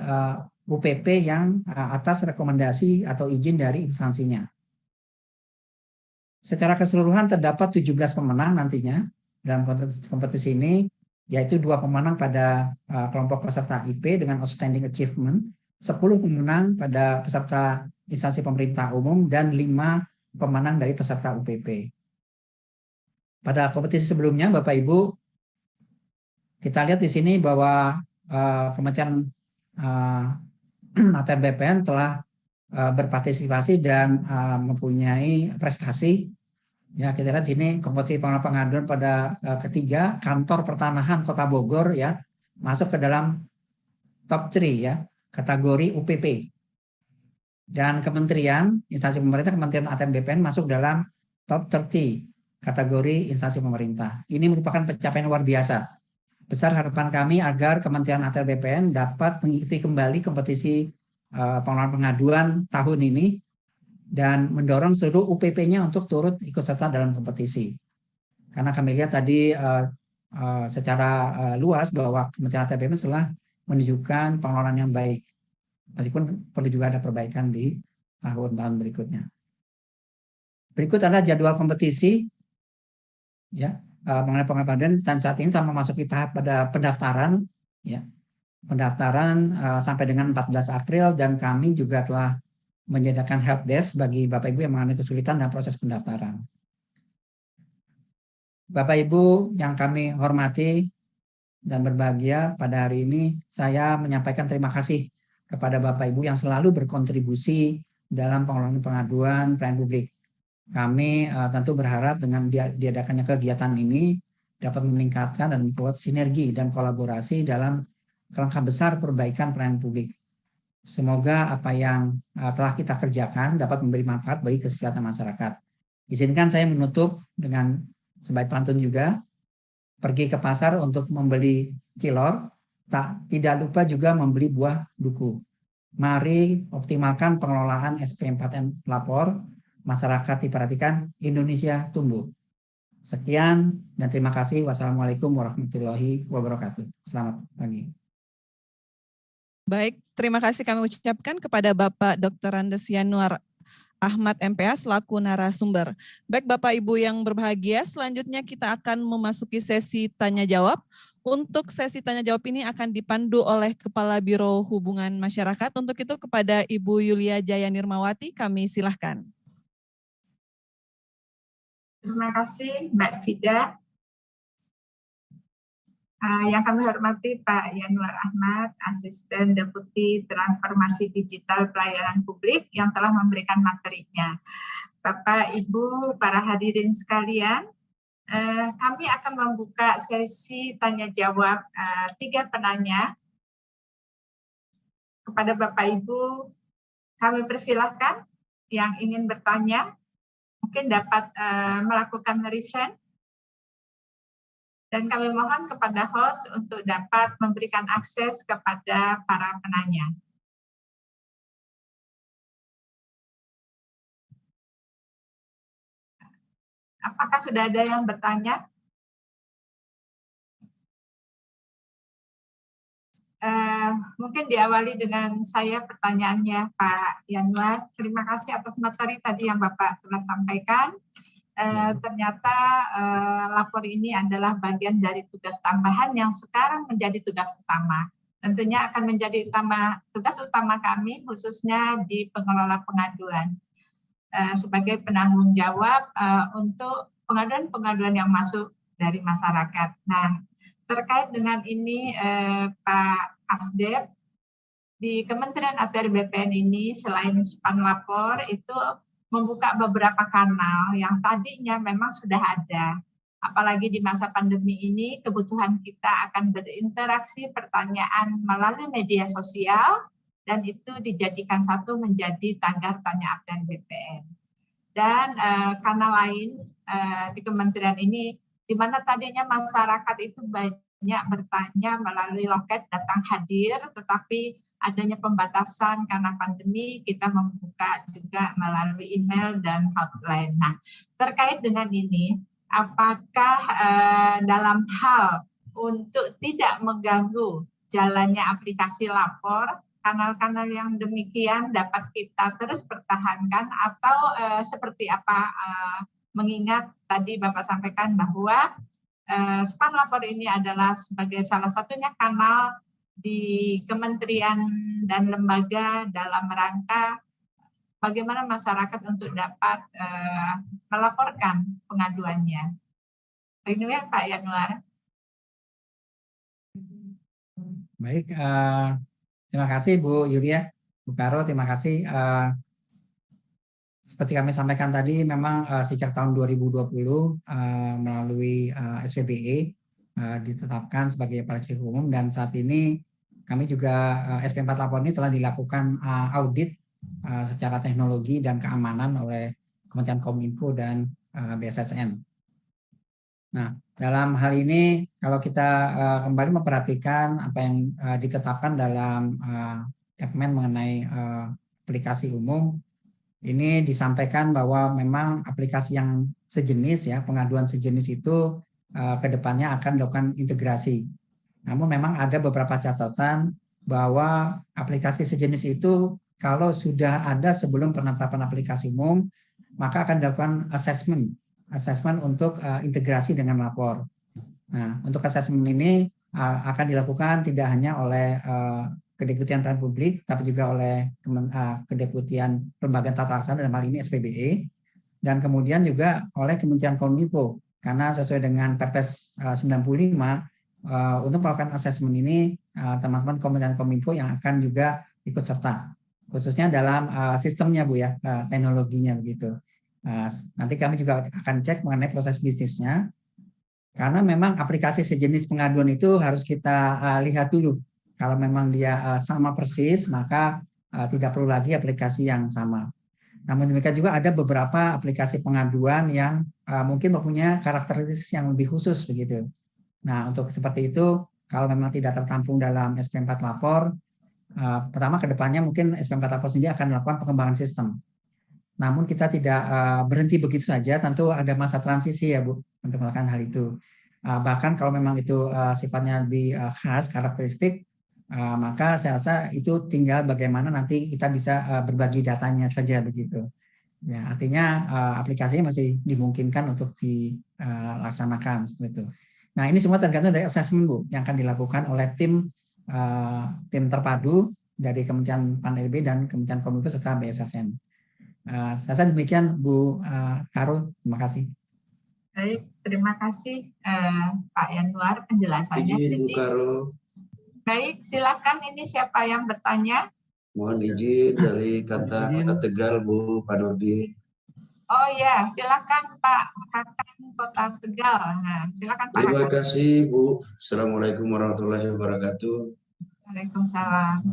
UPP yang atas rekomendasi atau izin dari instansinya. Secara keseluruhan terdapat 17 pemenang nantinya dalam kompetisi ini, yaitu 2 pemenang pada kelompok peserta IP dengan outstanding achievement, 10 pemenang pada peserta instansi pemerintah umum, dan 5 pemenang dari peserta UPP. Pada kompetisi sebelumnya, Bapak Ibu, kita lihat di sini bahwa Kementerian ATR BPN telah berpartisipasi dan mempunyai prestasi. Ya, kita lihat sini kompetisi pengaduan pada ketiga, kantor pertanahan Kota Bogor ya masuk ke dalam top 3 ya, kategori UPP. Dan kementerian, instansi pemerintah, Kementerian ATR BPN masuk dalam top 30 kategori instansi pemerintah. Ini merupakan pencapaian luar biasa. Besar harapan kami agar Kementerian ATR BPN dapat mengikuti kembali kompetisi pengelolaan pengaduan tahun ini dan mendorong seluruh UPP-nya untuk turut ikut serta dalam kompetisi. Karena kami lihat tadi secara luas bahwa Kementerian ATR BPN telah menunjukkan pengelolaan yang baik, meskipun perlu juga ada perbaikan di tahun-tahun berikutnya. Berikut adalah jadwal kompetisi ya mengenai pengaduan, dan saat ini kita memasuki tahap pada pendaftaran ya. Pendaftaran sampai dengan 14 April, dan kami juga telah menyediakan helpdesk bagi Bapak Ibu yang mengalami kesulitan dalam proses pendaftaran. Bapak Ibu yang kami hormati dan berbahagia, pada hari ini saya menyampaikan terima kasih kepada Bapak Ibu yang selalu berkontribusi dalam pengelolaan pengaduan pelayanan publik. Kami tentu berharap dengan diadakannya kegiatan ini dapat meningkatkan dan membuat sinergi dan kolaborasi dalam kerangka besar perbaikan pelayanan publik. Semoga apa yang telah kita kerjakan dapat memberi manfaat bagi kesejahteraan masyarakat. Izinkan saya menutup dengan sebaik pantun juga, pergi ke pasar untuk membeli cilor, tidak lupa juga membeli buah duku. Mari optimalkan pengelolaan SP4N lapor, masyarakat diperhatikan, Indonesia tumbuh. Sekian dan terima kasih. Wassalamualaikum warahmatullahi wabarakatuh. Selamat pagi. Baik, terima kasih kami ucapkan kepada Bapak Dr. Andes Yanuar Ahmad MPA selaku narasumber. Baik Bapak Ibu yang berbahagia, selanjutnya kita akan memasuki sesi tanya jawab. Untuk sesi tanya jawab ini akan dipandu oleh Kepala Biro Hubungan Masyarakat. Untuk itu kepada Ibu Yulia Jaya Nirmawati kami silahkan. Terima kasih Mbak Cida. Yang kami hormati Pak Yanuar Ahmad, Asisten Deputi Transformasi Digital Pelayanan Publik yang telah memberikan materinya. Bapak, Ibu, para hadirin sekalian, Kami akan membuka sesi tanya jawab 3 penanya. Kepada Bapak Ibu, kami persilahkan yang ingin bertanya, mungkin dapat melakukan raise hand. Dan kami mohon kepada host untuk dapat memberikan akses kepada para penanya. Apakah sudah ada yang bertanya? Mungkin diawali dengan saya pertanyaannya Pak Yanuar. Terima kasih atas materi tadi yang Bapak telah sampaikan. Ternyata lapor ini adalah bagian dari tugas tambahan yang sekarang menjadi tugas utama. Tentunya akan menjadi tugas utama kami khususnya di pengelola pengaduan sebagai penanggung jawab untuk pengaduan-pengaduan yang masuk dari masyarakat. Nah, terkait dengan ini Pak Asdep, di Kementerian ATR BPN ini selain SPAN lapor itu membuka beberapa kanal yang tadinya memang sudah ada. Apalagi di masa pandemi ini kebutuhan kita akan berinteraksi pertanyaan melalui media sosial dan itu dijadikan satu menjadi tagar tanya ATR BPN. Dan kanal lain di kementerian ini di mana tadinya masyarakat itu banyak bertanya melalui loket datang hadir, tetapi adanya pembatasan karena pandemi, kita membuka juga melalui email dan hotline. Nah, terkait dengan ini, apakah dalam hal untuk tidak mengganggu jalannya aplikasi lapor, kanal-kanal yang demikian dapat kita terus pertahankan atau seperti apa? Mengingat tadi Bapak sampaikan bahwa SPAN lapor ini adalah sebagai salah satunya kanal di kementerian dan lembaga dalam rangka bagaimana masyarakat untuk dapat melaporkan pengaduannya. Begini Pak Yanuar. Baik, terima kasih Bu Yulia, Bu Karo, terima kasih. Seperti kami sampaikan tadi, memang sejak tahun 2020 melalui SPBE ditetapkan sebagai aplikasi umum dan saat ini kami juga SP4 Lapor ini telah dilakukan audit secara teknologi dan keamanan oleh Kementerian Kominfo dan BSSN. Nah, dalam hal ini kalau kita kembali memperhatikan apa yang ditetapkan dalam Kepmen mengenai aplikasi umum, ini disampaikan bahwa memang aplikasi yang sejenis ya, pengaduan sejenis itu ke depannya akan dilakukan integrasi. Namun memang ada beberapa catatan bahwa aplikasi sejenis itu kalau sudah ada sebelum penetapan aplikasi umum, maka akan dilakukan assessment untuk integrasi dengan lapor. Nah, untuk assessment ini akan dilakukan tidak hanya oleh Kedeputian Pelayanan Publik, tapi juga oleh Kedeputian Lembaga Tata Laksana dalam hal ini SPBE, dan kemudian juga oleh Kementerian Kominfo, karena sesuai dengan Perpres 95 untuk melakukan asesmen ini teman-teman Kementerian Kominfo yang akan juga ikut serta, khususnya dalam sistemnya Bu ya, teknologinya begitu. Nanti kami juga akan cek mengenai proses bisnisnya, karena memang aplikasi sejenis pengaduan itu harus kita lihat dulu. Kalau memang dia sama persis, maka tidak perlu lagi aplikasi yang sama. Namun demikian juga ada beberapa aplikasi pengaduan yang mungkin mempunyai karakteristik yang lebih khusus begitu. Nah, untuk seperti itu, kalau memang tidak tertampung dalam SP4 Lapor, pertama kedepannya mungkin SP4 Lapor sendiri akan melakukan pengembangan sistem. Namun kita tidak berhenti begitu saja, tentu ada masa transisi ya Bu untuk melakukan hal itu. Bahkan kalau memang itu sifatnya lebih khas, karakteristik, maka saya rasa itu tinggal bagaimana nanti kita bisa berbagi datanya saja begitu. Ya, artinya aplikasinya masih dimungkinkan untuk dilaksanakan seperti itu. Nah, ini semua tergantung dari assessment Bu yang akan dilakukan oleh tim terpadu dari Kementerian PAN-RB dan Kementerian Kominfo serta BSSN. Saya rasa demikian Bu Karo, terima kasih. Baik, terima kasih Pak Yanuar penjelasannya. Bu Karo. Baik, silakan ini siapa yang bertanya? Mohon izin dari kata Tegal Bu Panurdi. Oh ya, silakan Pak Hakan Kota Tegal. Nah, silakan Pak Terima Hakan. kasih Bu. Assalamualaikum warahmatullahi wabarakatuh. Waalaikumsalam.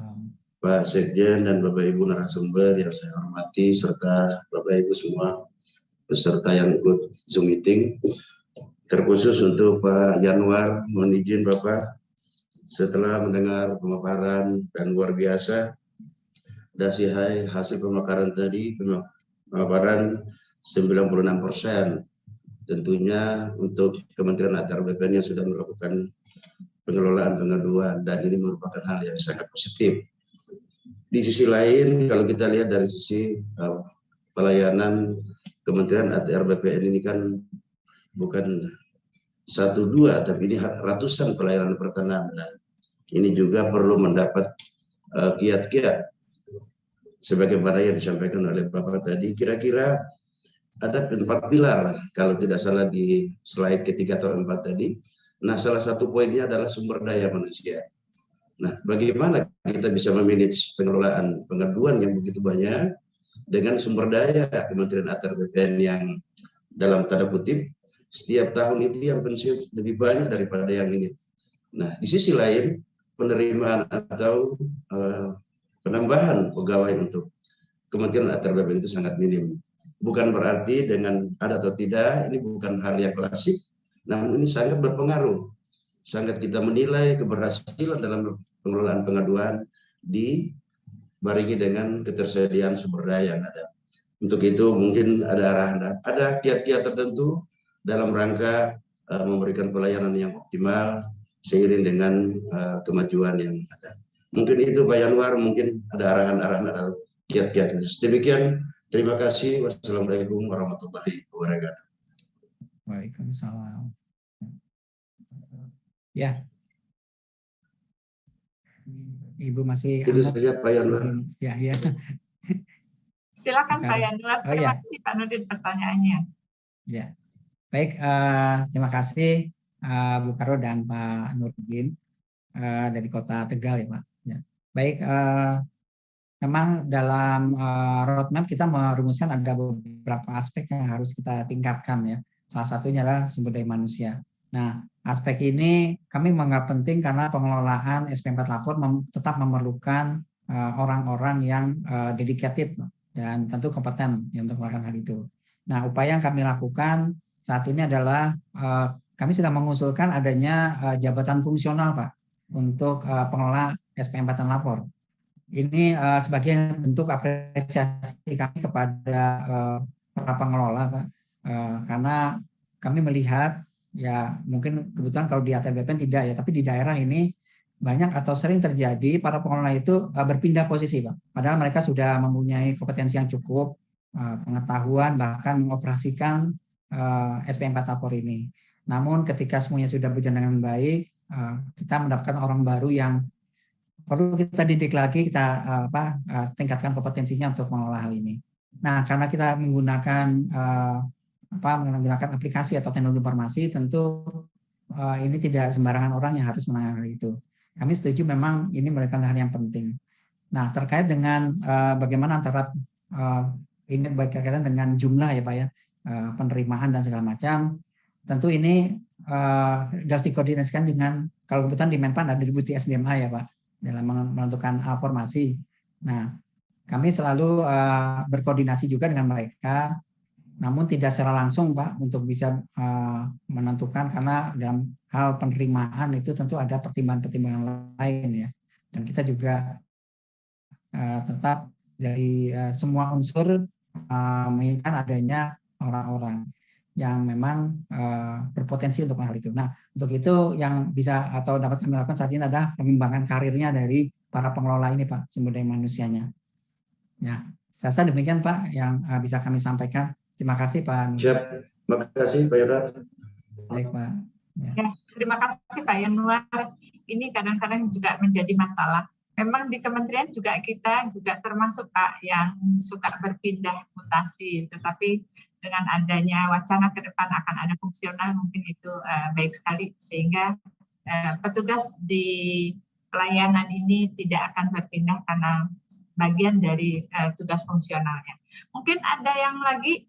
Pak Sekjen dan Bapak Ibu narasumber yang saya hormati serta Bapak Ibu semua peserta yang ikut Zoom meeting. Terkhusus untuk Pak Yanwar, mohon izin Bapak, setelah mendengar pemaparan dan luar biasa dasi hasil pemekaran tadi, pemaparan 96%. Tentunya untuk Kementerian ATR BPN yang sudah melakukan pengelolaan pengaduan, dan ini merupakan hal yang sangat positif. Di sisi lain, kalau kita lihat dari sisi pelayanan Kementerian ATR BPN ini kan bukan 1-2, tapi ini ratusan pelayanan pertanahan. Ini juga perlu mendapat kiat-kiat sebagaimana yang disampaikan oleh Bapak tadi. Kira-kira ada 4 pilar kalau tidak salah di slide ketiga atau 4 tadi. Nah, salah satu poinnya adalah sumber daya manusia. Nah, bagaimana kita bisa memanage pengelolaan pengaduan yang begitu banyak dengan sumber daya Kementerian ATR BPN yang dalam tanda kutip setiap tahun itu yang pensiun lebih banyak daripada yang ini. Nah, di sisi lain penerimaan atau penambahan pegawai untuk Kementerian ATR BPN itu sangat minim. Bukan berarti dengan ada atau tidak, ini bukan hal yang klasik, namun ini sangat berpengaruh. Sangat kita menilai keberhasilan dalam pengelolaan pengaduan dibarengi dengan ketersediaan sumber daya yang ada. Untuk itu mungkin ada arahan, ada kiat-kiat tertentu dalam rangka memberikan pelayanan yang optimal seiring dengan kemajuan yang ada. Mungkin itu Pak Yanwar, mungkin ada arahan-arahan atau kiat-kiat. Demikian. Terima kasih. Wassalamualaikum warahmatullahi wabarakatuh. Waalaikumsalam. Ya. Ibu masih itu saja Pak Yanwar. Ya. Silakan Pak Yanwar. Terima kasih Pak Nurdin pertanyaannya. Ya. Baik, terima kasih Bu Karo dan Pak Nurdin dari Kota Tegal ya Pak. Ya. Baik, memang dalam roadmap kita merumuskan ada beberapa aspek yang harus kita tingkatkan ya. Salah satunya adalah sumber daya manusia. Nah, aspek ini kami menganggap penting karena pengelolaan SP4 Lapor tetap memerlukan orang-orang yang dedicated dan tentu kompeten ya, untuk melakukan hal itu. Nah, upaya yang kami lakukan saat ini adalah kami sedang mengusulkan adanya jabatan fungsional Pak untuk pengelola SP4 Lapor. Ini sebagai bentuk apresiasi kami kepada para pengelola, Pak, karena kami melihat ya mungkin kebetulan kalau di ATR BPN tidak ya, tapi di daerah ini banyak atau sering terjadi para pengelola itu berpindah posisi, Pak. Padahal mereka sudah mempunyai kompetensi yang cukup, pengetahuan bahkan mengoperasikan SP4 Lapor ini. Namun ketika semuanya sudah berjalan dengan baik, kita mendapatkan orang baru yang perlu kita didik lagi, kita tingkatkan kompetensinya untuk mengelola hal ini. Nah, karena kita menggunakan aplikasi atau teknologi informasi, tentu ini tidak sembarangan orang yang harus menangani hal itu. Kami setuju memang ini merupakan hal yang penting. Nah, terkait dengan bagaimana antara ini berkaitan dengan jumlah ya Pak ya, penerimaan dan segala macam, tentu ini harus dikoordinasikan dengan, kalau kebetulan di Menpan ada Deputi SDMA ya Pak, dalam menentukan formasi. Nah, kami selalu berkoordinasi juga dengan mereka, namun tidak secara langsung Pak untuk bisa menentukan, karena dalam hal penerimaan itu tentu ada pertimbangan-pertimbangan lain ya. Dan kita juga tetap dari semua unsur menginginkan adanya orang-orang yang memang berpotensi untuk hal itu. Nah, untuk itu yang bisa atau dapat kami lakukan saat ini adalah pengembangan karirnya dari para pengelola ini, Pak, sumber daya manusianya. Ya, saya rasa demikian, Pak, yang bisa kami sampaikan. Terima kasih, Pak. Siap, terima kasih, Pak Yanwar. Baik, Pak. Ya, terima kasih, Pak Yanwar. Ini kadang-kadang juga menjadi masalah. Memang di kementerian juga kita juga termasuk Pak yang suka berpindah mutasi, tetapi dengan adanya wacana ke depan akan ada fungsional, mungkin itu baik sekali, sehingga petugas di pelayanan ini tidak akan berpindah karena bagian dari tugas fungsionalnya. Mungkin ada yang lagi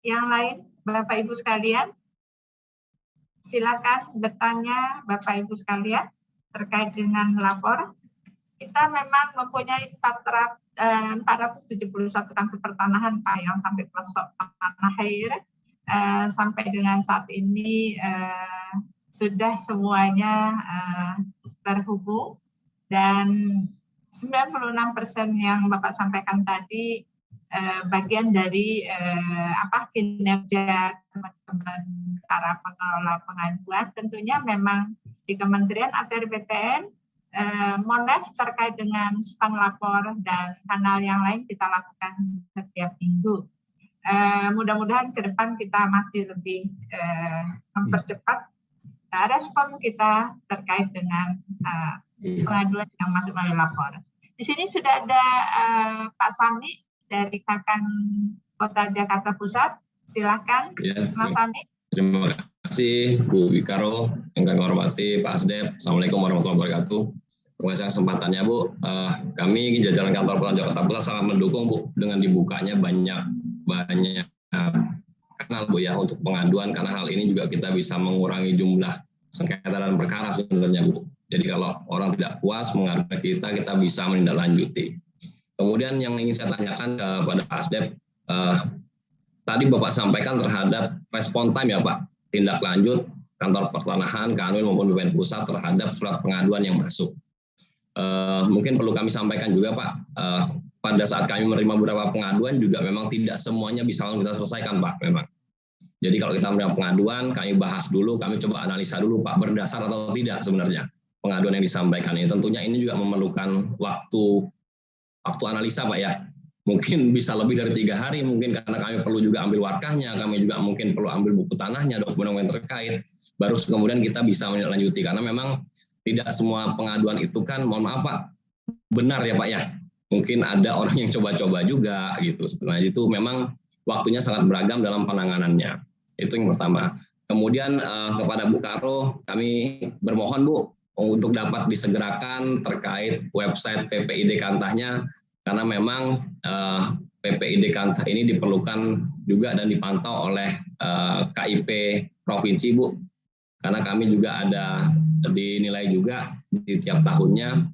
yang lain, Bapak Ibu sekalian? Silakan bertanya Bapak Ibu sekalian terkait dengan lapor. Kita memang mempunyai 471 kantor pertanahan Pak yang sampai pelosok tanah air. Sampai dengan saat ini sudah semuanya terhubung, dan 96% yang Bapak sampaikan tadi bagian dari kinerja teman-teman para pengelola pengaduan. Tentunya memang di Kementerian ATR BPN Mones terkait dengan stand lapor dan kanal yang lain kita lakukan setiap minggu. Mudah-mudahan ke depan kita masih lebih mempercepat respon kita terkait dengan pengaduan yang masuk melalui lapor. Di sini sudah ada Pak Sami dari Kakan Kota Jakarta Pusat. Silakan, ya, Mas Sami. Terima kasih Bu Bikaro, yang kami hormati Pak Asdep. Assalamualaikum warahmatullahi wabarakatuh. Terima kasih kesempatannya Bu. Kami jajaran kantor Kota Jakarta Pusat sangat mendukung Bu dengan dibukanya banyak kanal Bu ya untuk pengaduan, karena hal ini juga kita bisa mengurangi jumlah sengketa dan perkara sebenarnya Bu. Jadi kalau orang tidak puas mengadu ke kita bisa menindaklanjuti. Kemudian yang ingin saya tanyakan kepada Pak Asdep, tadi Bapak sampaikan terhadap respon time ya Pak, tindak lanjut kantor pertanahan, Kanwil maupun BPN Pusat terhadap surat pengaduan yang masuk. Mungkin perlu kami sampaikan juga Pak, pada saat kami menerima beberapa pengaduan juga memang tidak semuanya bisa langsung kita selesaikan Pak memang. Jadi kalau kita menerima pengaduan, kami bahas dulu, kami coba analisa dulu Pak, berdasar atau tidak sebenarnya pengaduan yang disampaikan ini. Tentunya ini juga memerlukan waktu analisa Pak ya. Mungkin bisa lebih dari 3 hari, mungkin karena kami perlu juga ambil warkahnya, kami juga mungkin perlu ambil buku tanahnya, dokumen terkait, baru kemudian kita bisa menindaklanjuti. Karena memang tidak semua pengaduan itu kan, mohon maaf Pak, benar ya Pak ya. Mungkin ada orang yang coba-coba juga gitu. Sebenarnya itu memang waktunya sangat beragam dalam penanganannya. Itu yang pertama. Kemudian kepada Bu Karo, kami bermohon Bu untuk dapat disegerakan terkait website PPID Kantahnya, karena memang PPID Kantah ini diperlukan juga dan dipantau oleh KIP Provinsi Bu, karena kami juga ada dinilai juga di tiap tahunnya,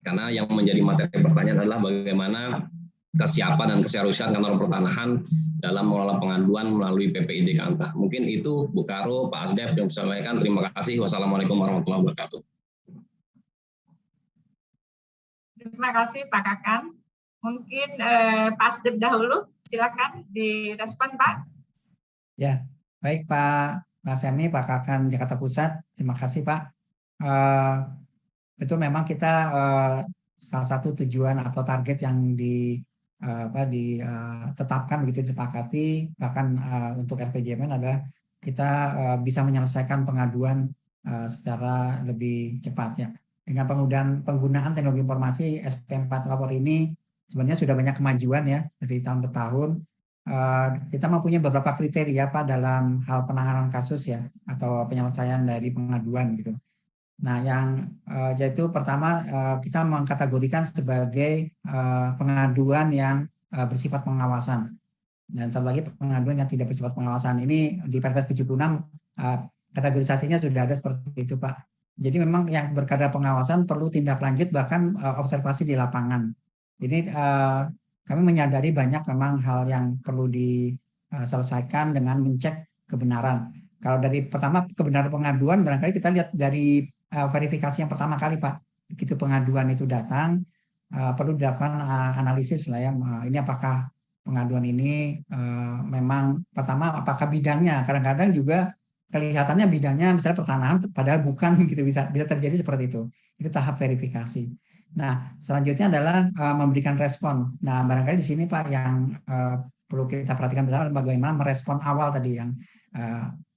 karena yang menjadi materi pertanyaan adalah bagaimana kesiapan dan keseriusan kantor pertanahan dalam mengelola pengaduan melalui PPID Kantah. Mungkin itu Bu Karo, Pak Asdep yang bisa sampaikan. Terima kasih. Wassalamualaikum warahmatullahi wabarakatuh. Terima kasih Pak Kakan. Mungkin Pak Asdep dahulu, silakan direspon Pak. Ya, baik Pak Semi, Pak Kakan Jakarta Pusat. Terima kasih Pak. Betul memang kita salah satu tujuan atau target yang ditetapkan begitu disepakati bahkan untuk RPJMN adalah kita bisa menyelesaikan pengaduan secara lebih cepat ya. Dengan penggunaan teknologi informasi SP4 lapor ini sebenarnya sudah banyak kemajuan ya dari tahun ke tahun. Kita mempunyai beberapa kriteria Pak dalam hal penanganan kasus ya atau penyelesaian dari pengaduan gitu. Nah, yang yaitu pertama kita mengkategorikan sebagai pengaduan yang bersifat pengawasan. Dan terlebih pengaduan yang tidak bersifat pengawasan ini di Perpres 76 kategorisasinya sudah ada seperti itu Pak. Jadi memang yang berkadar pengawasan perlu tindak lanjut bahkan observasi di lapangan. Jadi kami menyadari banyak memang hal yang perlu diselesaikan dengan mencek kebenaran. Kalau dari pertama kebenaran pengaduan barangkali kita lihat dari verifikasi yang pertama kali Pak. Begitu pengaduan itu datang perlu dilakukan analisis lah ya. Ini apakah pengaduan ini memang pertama apakah bidangnya, kadang-kadang juga kelihatannya bidangnya misalnya pertanahan padahal bukan gitu, bisa terjadi seperti itu. Itu tahap verifikasi. Nah, selanjutnya adalah memberikan respon. Nah, barangkali di sini Pak yang perlu kita perhatikan bersama bagaimana merespon awal tadi yang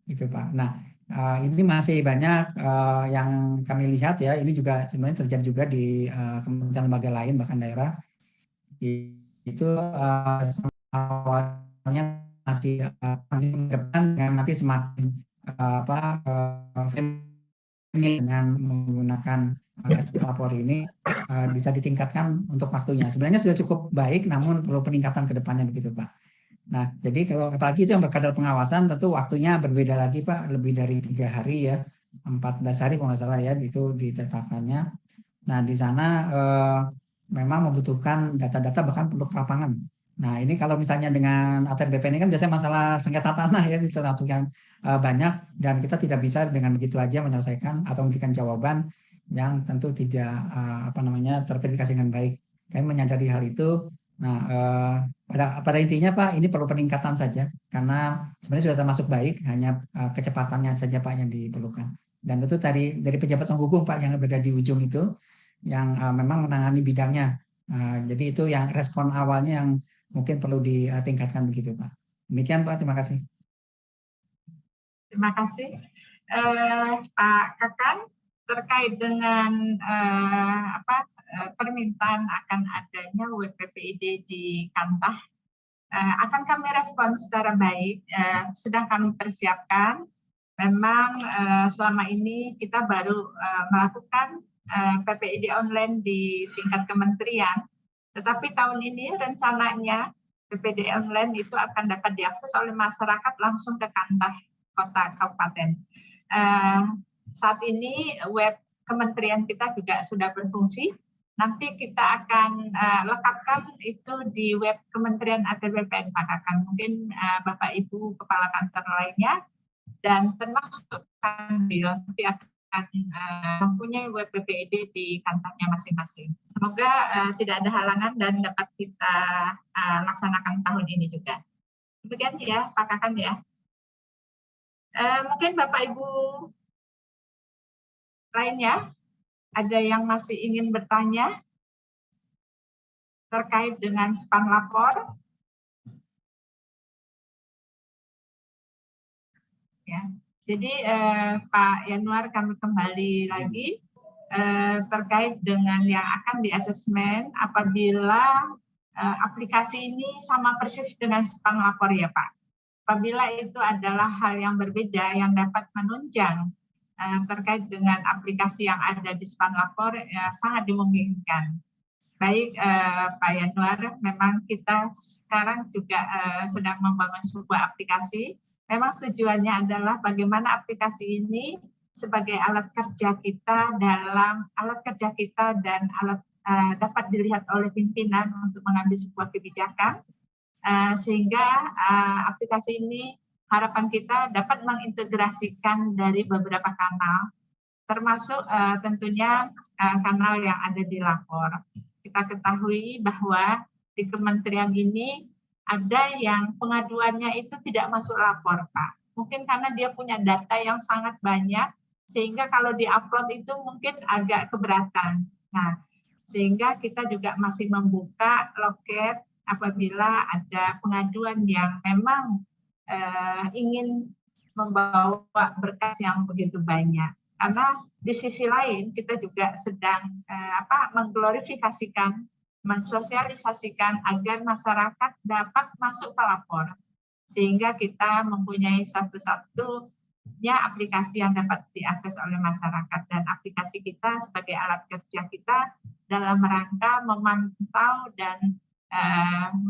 itu Pak. Nah, ini masih banyak yang kami lihat ya. Ini juga sebenarnya terjadi juga di kementerian lembaga lain bahkan daerah. Itu awalnya masih depan dengan nanti semakin dengan menggunakan lapor ini bisa ditingkatkan untuk waktunya. Sebenarnya sudah cukup baik, namun perlu peningkatan ke depannya begitu Pak. Nah, jadi kalau apalagi itu yang berkadar pengawasan, tentu waktunya berbeda lagi Pak, lebih dari 3 hari ya, 14 hari kalau nggak salah ya, itu ditetapkannya. Nah, di sana memang membutuhkan data-data bahkan untuk lapangan. Nah, ini kalau misalnya dengan ATR BPN ini kan biasanya masalah sengketa tanah ya, itu langsung yang banyak, dan kita tidak bisa dengan begitu aja menyelesaikan atau memberikan jawaban yang tentu tidak terverifikasi dengan baik. Kami menyadari hal itu. Nah, pada intinya Pak, ini perlu peningkatan saja karena sebenarnya sudah termasuk baik, hanya kecepatannya saja Pak yang diperlukan. Dan tentu dari pejabat penghubung Pak yang berada di ujung itu yang memang menangani bidangnya. Jadi itu yang respon awalnya yang mungkin perlu ditingkatkan begitu Pak. Demikian Pak, terima kasih. Terima kasih. Pak Kakan, terkait dengan permintaan akan adanya WPPID di Kantah, akan kami respon secara baik, sedang kami persiapkan. Memang selama ini kita baru melakukan PPID online di tingkat kementerian, tetapi tahun ini rencananya PPID online itu akan dapat diakses oleh masyarakat langsung ke Kantah kota kabupaten. Saat ini web kementerian kita juga sudah berfungsi. Nanti kita akan lekatkan itu di web Kementerian ATR BPN Pak Kakan. Mungkin Bapak Ibu Kepala Kantor lainnya dan termasuk Kanwil nanti akan mempunyai web PPID di kantornya masing-masing. Semoga tidak ada halangan dan dapat kita laksanakan tahun ini juga. Demikian ya Pak Kakan ya. Mungkin Bapak Ibu lainnya ada yang masih ingin bertanya terkait dengan span lapor? Ya, jadi Pak Yanuar kami kembali lagi terkait dengan yang akan diasesmen apabila aplikasi ini sama persis dengan span lapor ya Pak. Apabila itu adalah hal yang berbeda yang dapat menunjang terkait dengan aplikasi yang ada di span lapor sangat dimungkinkan. Baik Pak Yanuar, memang kita sekarang juga sedang membangun sebuah aplikasi. Memang tujuannya adalah bagaimana aplikasi ini sebagai alat kerja kita dan alat dapat dilihat oleh pimpinan untuk mengambil sebuah kebijakan, sehingga aplikasi ini harapan kita dapat mengintegrasikan dari beberapa kanal, termasuk tentunya kanal yang ada di lapor. Kita ketahui bahwa di kementerian ini ada yang pengaduannya itu tidak masuk lapor, Pak. Mungkin karena dia punya data yang sangat banyak, sehingga kalau di-upload itu mungkin agak keberatan. Nah, sehingga kita juga masih membuka loket apabila ada pengaduan yang memang ingin membawa berkas yang begitu banyak. Karena di sisi lain kita juga sedang mengglorifikasikan, mensosialisasikan agar masyarakat dapat masuk ke lapor, sehingga kita mempunyai satu-satunya aplikasi yang dapat diakses oleh masyarakat, dan aplikasi kita sebagai alat kerja kita dalam rangka memantau dan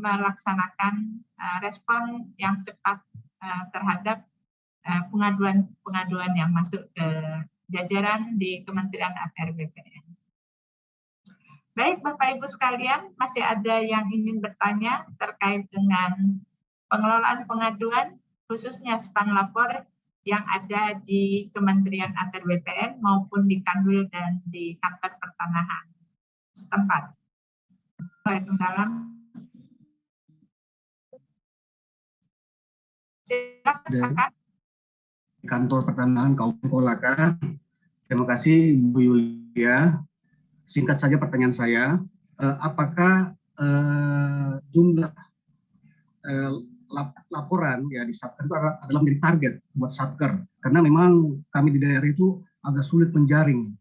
melaksanakan respon yang cepat terhadap pengaduan yang masuk ke jajaran di Kementerian ATR BPN. Baik Bapak Ibu sekalian, masih ada yang ingin bertanya terkait dengan pengelolaan pengaduan, khususnya span lapor yang ada di Kementerian ATR BPN maupun di Kanwil dan di kantor pertanahan setempat. Waalaikumsalam. Silakan Kakak. Kantor Pertanahan Kabupaten Kolaka. Terima kasih Bu Yulia. Singkat saja pertanyaan saya, apakah jumlah laporan ya di Satker itu adalah menjadi target buat Satker? Karena memang kami di daerah itu agak sulit menjaring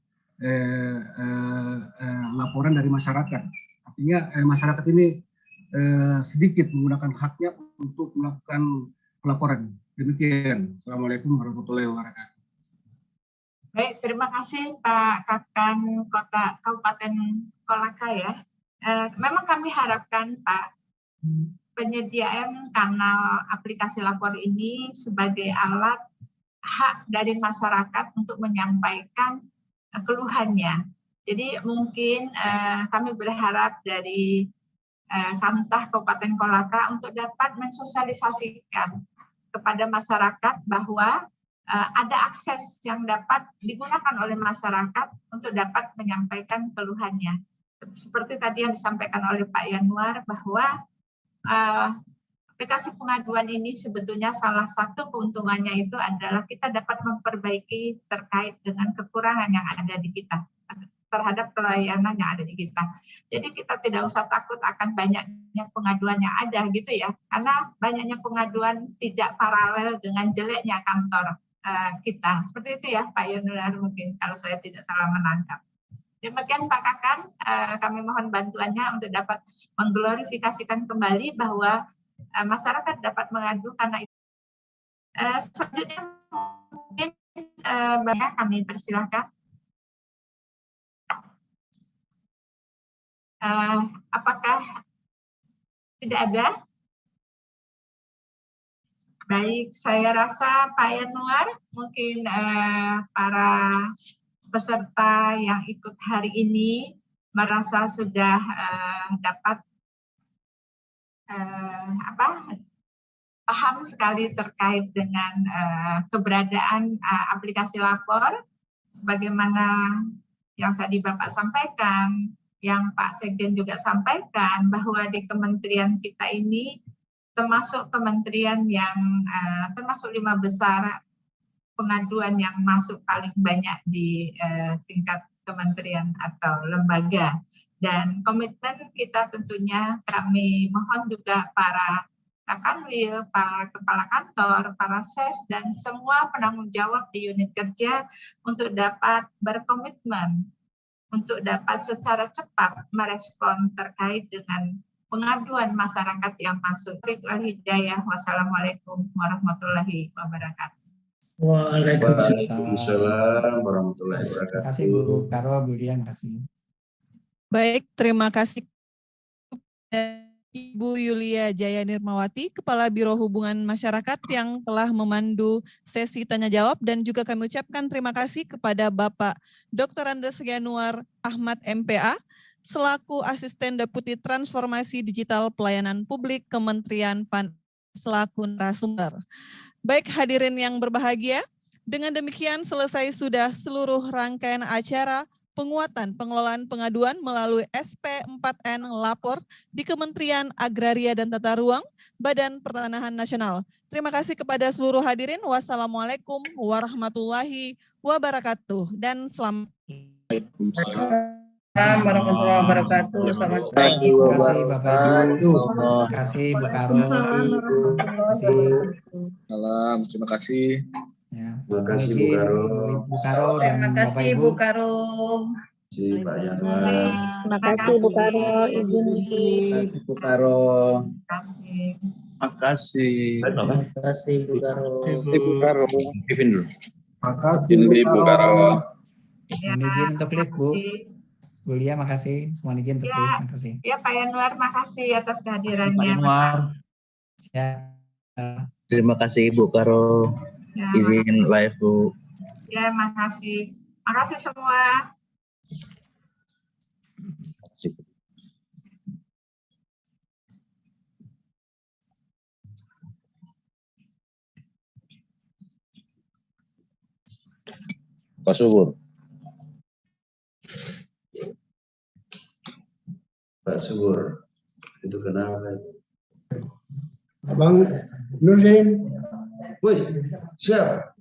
laporan dari masyarakat. Artinya masyarakat ini sedikit menggunakan haknya untuk melakukan pelaporan. Demikian. Assalamualaikum warahmatullahi wabarakatuh. Baik, terima kasih Pak Kakan Kabupaten Kolaka ya. Memang kami harapkan Pak, penyediaan kanal aplikasi lapor ini sebagai alat hak dari masyarakat untuk menyampaikan keluhannya. Jadi mungkin kami berharap dari Kamtah Kabupaten Kolaka untuk dapat mensosialisasikan kepada masyarakat bahwa ada akses yang dapat digunakan oleh masyarakat untuk dapat menyampaikan keluhannya. Seperti tadi yang disampaikan oleh Pak Yanuar bahwa aplikasi pengaduan ini sebetulnya salah satu keuntungannya itu adalah kita dapat memperbaiki terkait dengan kekurangan yang ada di kita terhadap pelayanan yang ada di kita. Jadi kita tidak usah takut akan banyaknya pengaduan yang ada gitu ya, karena banyaknya pengaduan tidak paralel dengan jeleknya kantor kita. Seperti itu ya Pak Yanuar mungkin kalau saya tidak salah menangkap. Demikian Pak Kakan, kami mohon bantuannya untuk dapat mengglorifikasikan kembali bahwa masyarakat dapat mengadu karena itu. Selanjutnya mungkin banyak kami persilahkan. Apakah tidak ada? Baik, saya rasa Pak Yanuar, mungkin para peserta yang ikut hari ini merasa sudah dapat paham sekali terkait dengan keberadaan aplikasi lapor, sebagaimana yang tadi Bapak sampaikan, yang Pak Sekjen juga sampaikan bahwa di kementerian kita ini termasuk kementerian yang termasuk 5 besar pengaduan yang masuk paling banyak di tingkat kementerian atau lembaga. Dan komitmen kita tentunya kami mohon juga para Kakanwil, para kepala kantor, para ses, dan semua penanggung jawab di unit kerja untuk dapat berkomitmen untuk dapat secara cepat merespon terkait dengan pengaduan masyarakat yang masuk. Wassalamualaikum warahmatullahi wabarakatuh. Waalaikumsalam warahmatullahi wabarakatuh. Terima kasih Bu Karo, Bu Lia, terima kasih. Baik, terima kasih Ibu Yulia Jaya Nirmawati, Kepala Biro Hubungan Masyarakat yang telah memandu sesi tanya jawab, dan juga kami ucapkan terima kasih kepada Bapak Dr. Andes Yanuar Ahmad MPA selaku Asisten Deputi Transformasi Digital Pelayanan Publik Kementerian PAN selaku narasumber. Baik hadirin yang berbahagia, dengan demikian selesai sudah seluruh rangkaian acara penguatan pengelolaan pengaduan melalui SP4N Lapor di Kementerian Agraria dan Tata Ruang, Badan Pertanahan Nasional. Terima kasih kepada seluruh hadirin. Wassalamualaikum warahmatullahi wabarakatuh dan selamat. Waalaikumsalam warahmatullahi wabarakatuh. Selamat pagi. Terima kasih Bapak Ibu. Terima kasih Bu Karo. Terima kasih. Salam, terima kasih. Ya, Terima kasih Bu Karo. Bu Karo dan Terima Bapak kasih Ibu. Bu Karo. Terima kasih Pak Yanuar. Terima kasih Bu Karo, izin. Bu Karo. Terima kasih. Makasih. Terima kasih Bu Karo. Bu Karo. Kevin dulu. Makasih Bu Karo. Mohon izin untuk klip Bu. kasih. Bu Lia, makasih. Mohon izin untuk Ya. klip. Makasih. Ya Pak Yanuar, makasih atas kehadirannya. Ya. Terima kasih Bu Karo. Ya, Izin live Bu. ya, makasih. Makasih semua. Pak Subur. Pak Subur. Itu kenapa itu? Abang Nurdin. Wih, siap.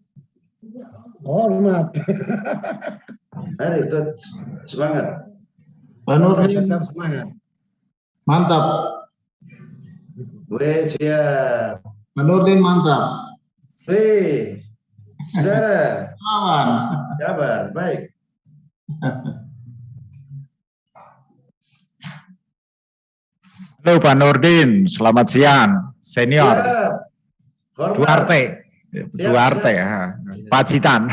Hormat. Hari itu semangat. Pak Nurdin. Tetap semangat. Mantap. Wih, siap. Pak Nurdin mantap. Wih, saudara. Lawan. Kabar, baik. Halo Pak Nurdin, selamat siang. Senior. Siap. Hormat. Duarte. Siap, Duarte, siap. ya. Pacitan.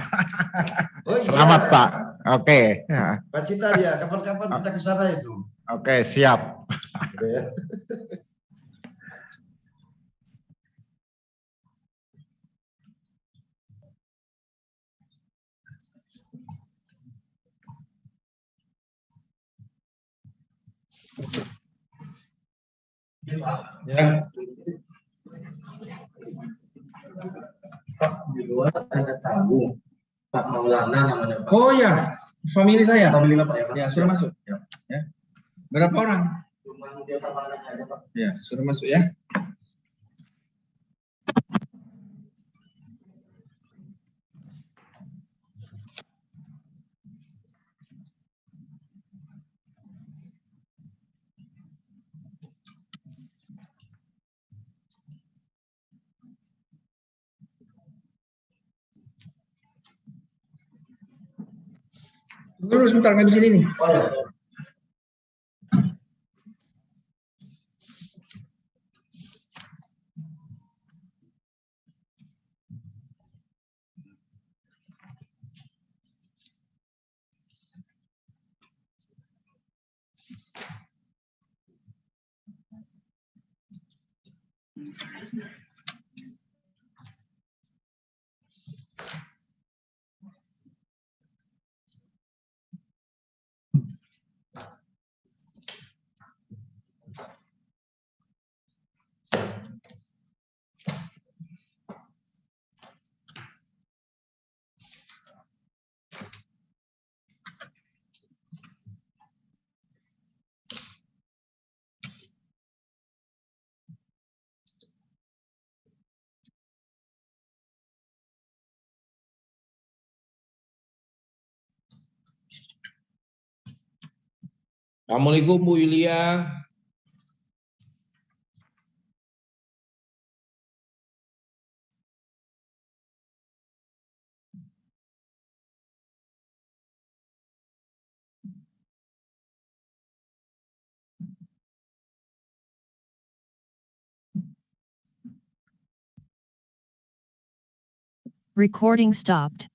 Oh, Selamat iya. Pak. Oke. Ya. Pak Cita ya, kapan-kapan kita ke sana itu. Oke, siap. Gitu ya. Ya. Pak, di luar ada tamu. Pak Maulana namanya Pak. Oh ya, famili saya. Famili Pak ya. Ya, suruh masuk. Ya. Berapa orang? Cuma dia aja, Pak. Ya, suruh masuk ya. Tunggu sebentar, ngabisin ini. Assalamualaikum Bu Yulia. Recording stopped.